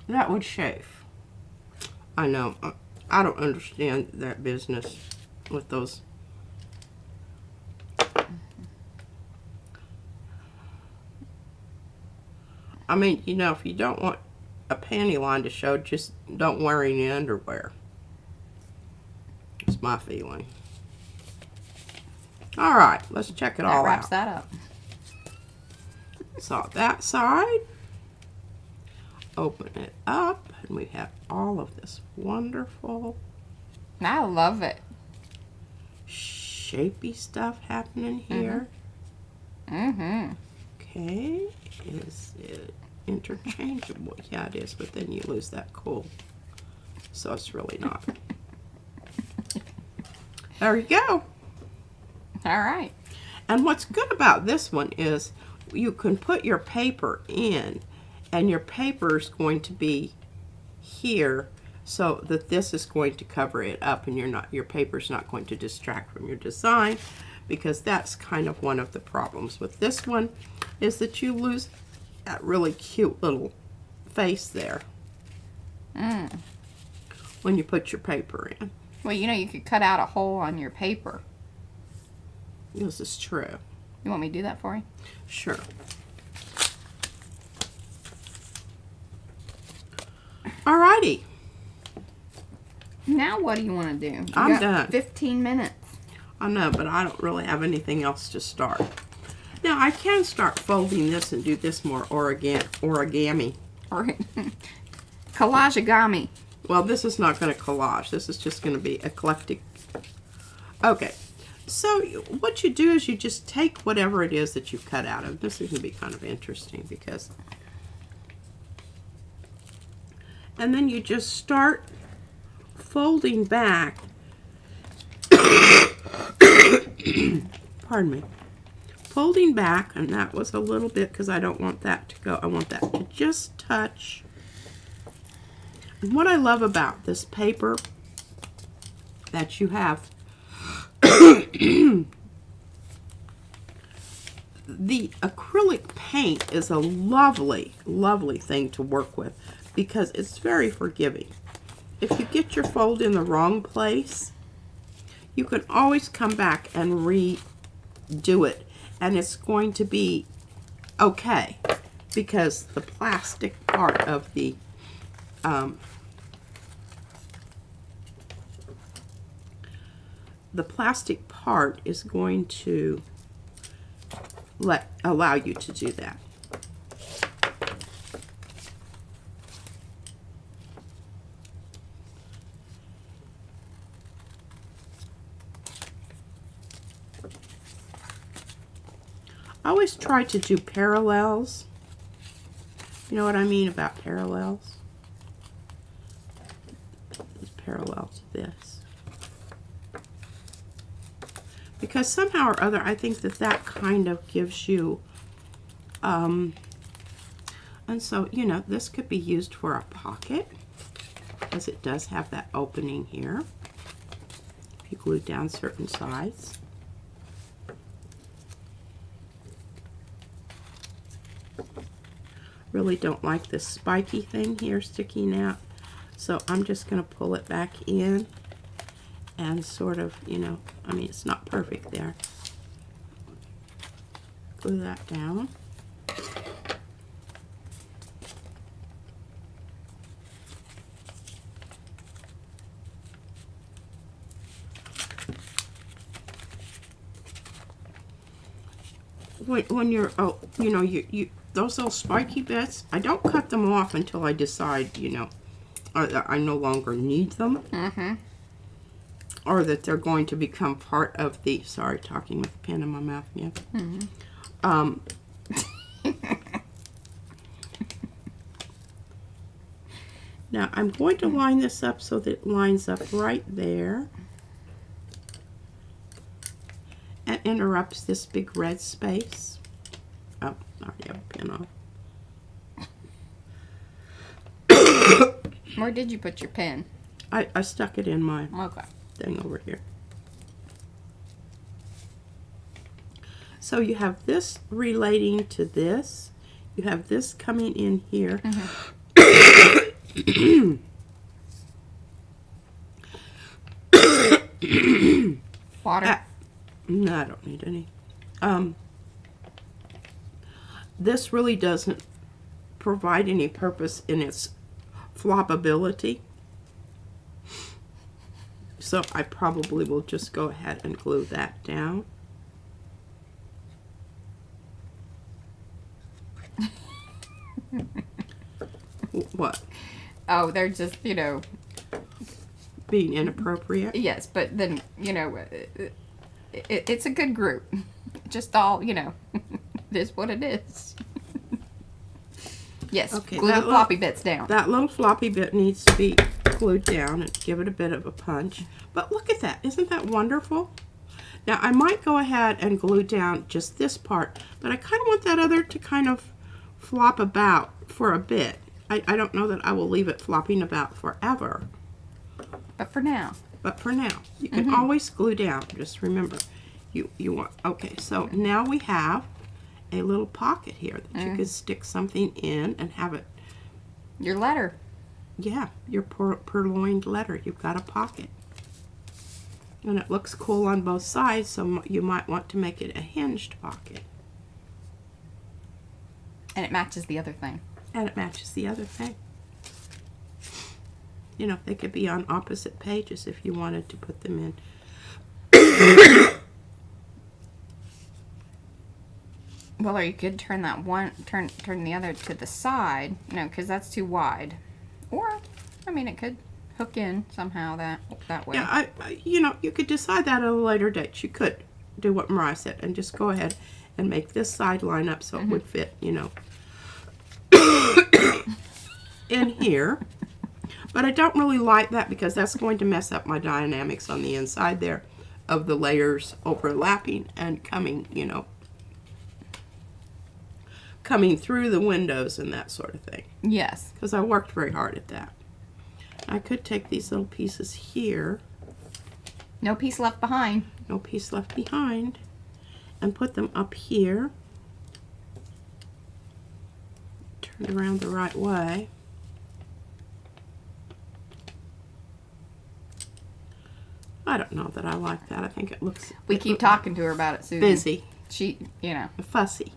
That would chafe. I know. I don't understand that business with those. I mean, you know, if you don't want a panty line to show, just don't wear any underwear. It's my feeling. All right, let's check it all out. That wraps that up. So that side. Open it up, and we have all of this wonderful, I love it. shapy stuff happening here. Mm-hmm. Okay, is it interchangeable? Yeah, it is, but then you lose that cool. So it's really not. There you go. All right. And what's good about this one is you can put your paper in, and your paper is going to be here so that this is going to cover it up, and your paper's not going to distract from your design, because that's kind of one of the problems with this one, is that you lose that really cute little face there when you put your paper in. Well, you know, you could cut out a hole on your paper. This is true. You want me to do that for you? Sure. Alrighty. Now what do you want to do? You I'm got done. 15 minutes. I know, but I don't really have anything else to start. Now, I can start folding this and do this more origami. Or Collage-A-Gami. Well, this is not going to collage. This is just going to be eclectic. Okay. So what you do is you just take whatever it is that you've cut out of. This is going to be kind of interesting because... And then you just start folding back. Pardon me. Folding back, and that was a little bit because I don't want that to go. I want that to just touch. And what I love about this paper that you have, the acrylic paint is a lovely, lovely thing to work with because it's very forgiving. If you get your fold in the wrong place, you can always come back and redo it, and it's going to be okay because the plastic part of the plastic part is going to allow you to do that. I always try to do parallels. You know what I mean about parallels? It's parallel to this. Because somehow or other, I think that that kind of gives you, and so, you know, this could be used for a pocket, because it does have that opening here, if you glue down certain sides. Really don't like this spiky thing here sticking out, so I'm just going to pull it back in and sort of, you know, I mean, it's not perfect there. Glue that down. When you're, oh, you know, those little spiky bits, I don't cut them off until I decide, you know, I no longer need them. Mm-hmm. Or that they're going to become part of the, sorry, talking with a pen in my mouth again. Mm-hmm. Now, I'm going to line this up so that it lines up right there. And interrupts this big red space. Oh, I already have a pen off. Where did you put your pen? I stuck it in my Okay. thing over here. So you have this relating to this. You have this coming in here. Mm-hmm. Water. No, I don't need any. This really doesn't provide any purpose in its floppability. So I probably will just go ahead and glue that down. What? Oh, they're just, you know. Being inappropriate? Yes, but then, you know, it's a good group. Just all, you know, it is what it is. Yes, okay, glue the floppy bits down. That little floppy bit needs to be glued down and give it a bit of a punch. But look at that. Isn't that wonderful? Now, I might go ahead and glue down just this part, but I kind of want that other to kind of flop about for a bit. I don't know that I will leave it flopping about forever. But for now. But for now. You can always glue down. Just remember, you want... Okay, so now we have a little pocket here that you can stick something in and have it... Your letter. Yeah, your purloined letter. You've got a pocket. And it looks cool on both sides, so you might want to make it a hinged pocket. And it matches the other thing. And it matches the other thing. You know, they could be on opposite pages if you wanted to put them in. Well, or you could turn that one, turn the other to the side. No, because that's too wide. Or, I mean, it could hook in somehow that way. Yeah, you know, you could decide that at a later date. You could do what Mariah said and just go ahead and make this side line up so it would fit, you know, in here. But I don't really like that because that's going to mess up my dynamics on the inside there of the layers overlapping and coming, you know, coming through the windows and that sort of thing. Yes. Because I worked very hard at that. I could take these little pieces here. No piece left behind. No piece left behind. And put them up here. Turn it around the right way. I don't know that I like that. I think it looks... We keep talking to her about it, Susan. Busy. She, you know. Fussy.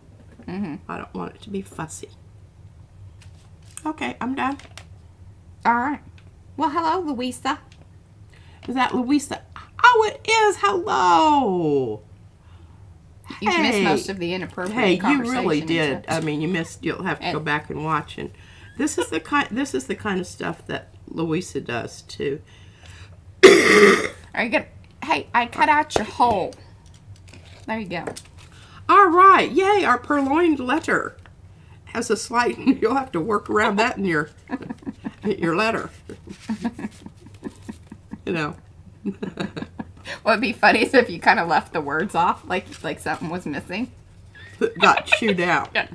I don't want it to be fussy. Okay, I'm done. All right. Well, hello, Louisa. Is that Louisa? Oh, it is. Hello. You've missed most of the inappropriate Hey, you conversation. really did. I mean, you missed. You'll have to go back and watch. And this is the kind. This is the kind of stuff that Louisa does too. Are you gonna? Hey, I cut out your hole. There you go. All right. Yay! Our purloined letter has a slight. You'll have to work around that in your letter. You know. What would be funny is if you kind of left the words off, like something was missing. Got chewed out. Yeah.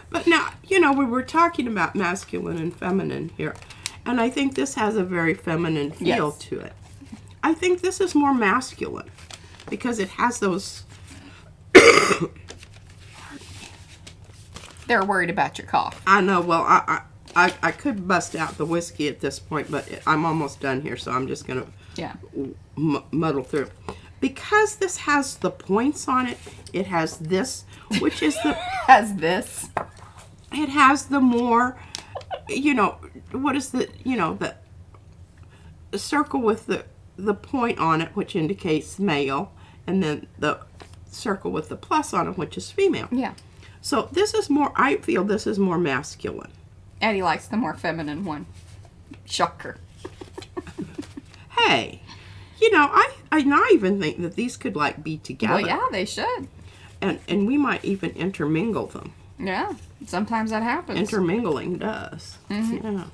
But now, you know, we were talking about masculine and feminine here. And I think this has a very feminine feel to it. I think this is more masculine because it has those... They're worried about your cough. I know. Well, I could bust out the whiskey at this point, but I'm almost done here, so I'm just going to muddle through. Because this has the points on it, it has this, which is the... Has this. It has the more, you know, what is the, you know, the circle with the point on it, which indicates male, and then the circle with the plus on it, which is female. Yeah. So this is more, I feel this is more masculine. Eddie likes the more feminine one. Shocker. Hey, you know, I even think that these could like be together. Well, yeah, they should. And we might even intermingle them. Yeah, sometimes that happens. Intermingling does. Yeah.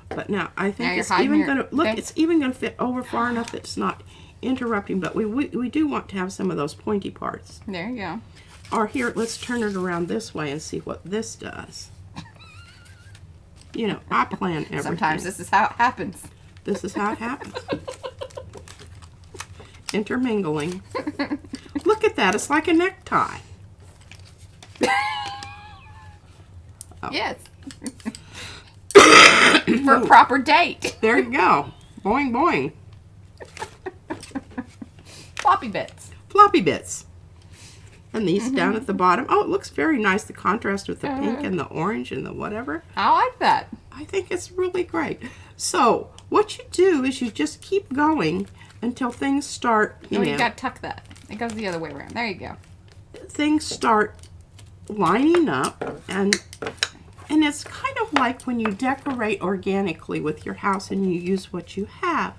But now I think Now it's even going to look. It's even going to fit over far enough that it's not interrupting. But we do want to have some of those pointy parts. There you go. Or here, let's turn it around this way and see what this does. You know, I plan everything. Sometimes this is how it happens. This is how it happens. Intermingling. Look at that. It's like a necktie. Oh. Yes. for a proper date. There you go. Boing, boing. Floppy bits. Floppy bits. And these down at the bottom. Oh, it looks very nice. The contrast with the pink and the orange and the whatever. I like that. I think it's really great. So, what you do is you just keep going until things start, You got to tuck that. It goes the other way around. There you go. things start lining up, and it's kind of like when you decorate organically with your house and you use what you have.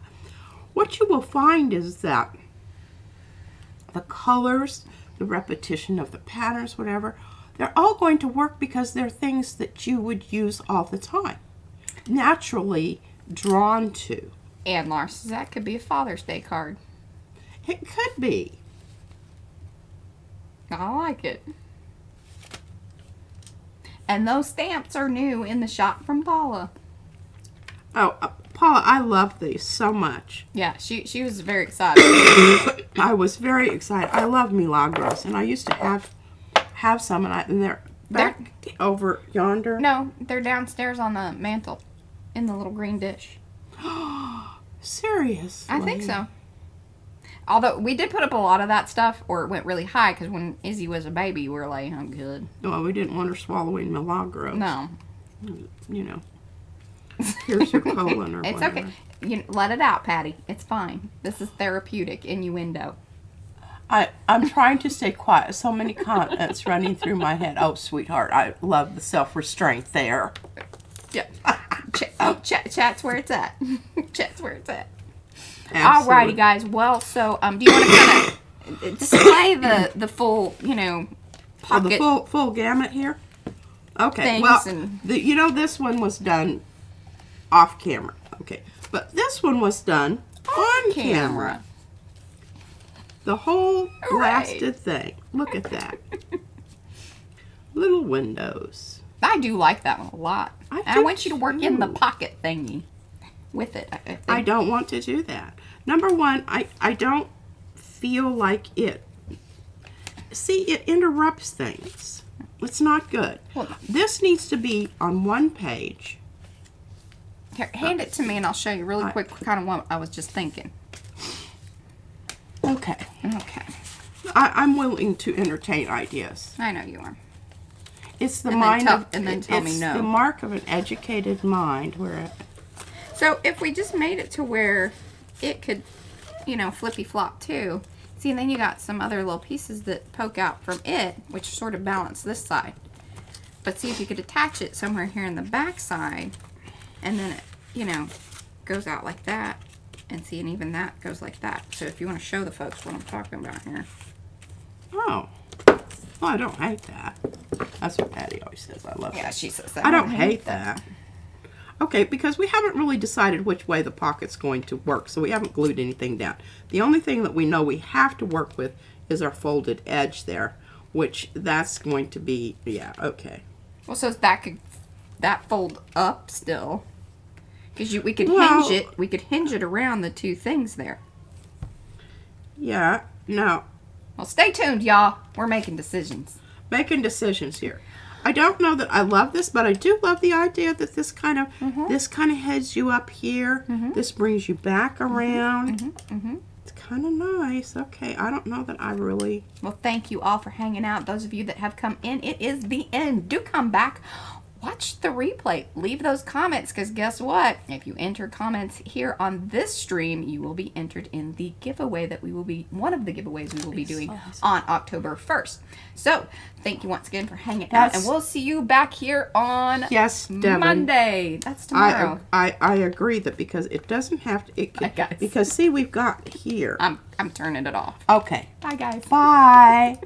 What you will find is that the colors, the repetition of the patterns, whatever, they're all going to work because they're things that you would use all the time, naturally drawn to. And Lars, that could be a Father's Day card. It could be. I like it. And those stamps are new in the shop from Paula. Oh, Paula, I love these so much. Yeah, she was very excited. I was very excited. I love Milagros, and I used to have some, and they're back over yonder. No, they're downstairs on the mantle in the little green dish. Seriously? I think so. Although we did put up a lot of that stuff, or it went really high, because when Izzy was a baby, we were like, I'm good. Well, we didn't want her swallowing Milagros. No. You know. Here's your colon or It's whatever. okay. Let it out, Patty. It's fine. This is therapeutic innuendo. I'm trying to stay quiet. So many comments running through my head. Oh, sweetheart, I love the self-restraint there. Yeah. Chat's where it's at. Chat's where it's at. Absolutely. Alrighty, guys. Well, so do you want to kind of display the full, pocket? Oh, the full gamut here? Okay. Things Well, and- this one was done off camera. Okay. But this one was done on camera. The whole blasted thing. Look at that. Little windows. I do like that one a lot. I I do want you to work in the too. pocket thingy with it. I think. I don't want to do that. Number one, I don't feel like it. See, it interrupts things. It's not good. Well, This needs to be on one page. Here, hand it to me and I'll show you really quick kind of what I was just thinking. Okay. Okay. I'm willing to entertain ideas. I know you are. It's the And then mind tell- of, and then tell me it's no. the mark of an educated mind. Where So if we just made it to where it could, flippy flop too. See, and then you got some other little pieces that poke out from it, which sort of balance this side. But see if you could attach it somewhere here in the back side, and then it, goes out like that. And see, and even that goes like that. So if you want to show the folks what I'm talking about here. oh, well, I don't hate that. That's what Patty always says. I love Yeah, that. she says that. I don't hate that. Okay, because we haven't really decided which way the pocket's going to work, so we haven't glued anything down. The only thing that we know we have to work with is our folded edge there, which that's going to be, yeah, okay. Well, so that fold up still, because we could Well- hinge it. We could hinge it around the two things there. Yeah, now, Well, stay tuned, y'all. We're making decisions. making decisions here. I don't know that I love this, but I do love the idea that this kind of heads you up here. This brings you back around. It's kind of nice. Okay, I don't know that I really... Well, thank you all for hanging out. Those of you that have come in, it is the end. Do come back. Watch the replay. Leave those comments, because guess what? If you enter comments here on this stream, you will be entered in the giveaway that one of the giveaways we will be doing on October 1st. So, thank you once again for hanging out, and we'll see you back here on Devin. Monday. That's tomorrow. I agree that because it doesn't have to... Guys. Because, see, we've got here. I'm turning it off. Okay. Bye, guys. Bye.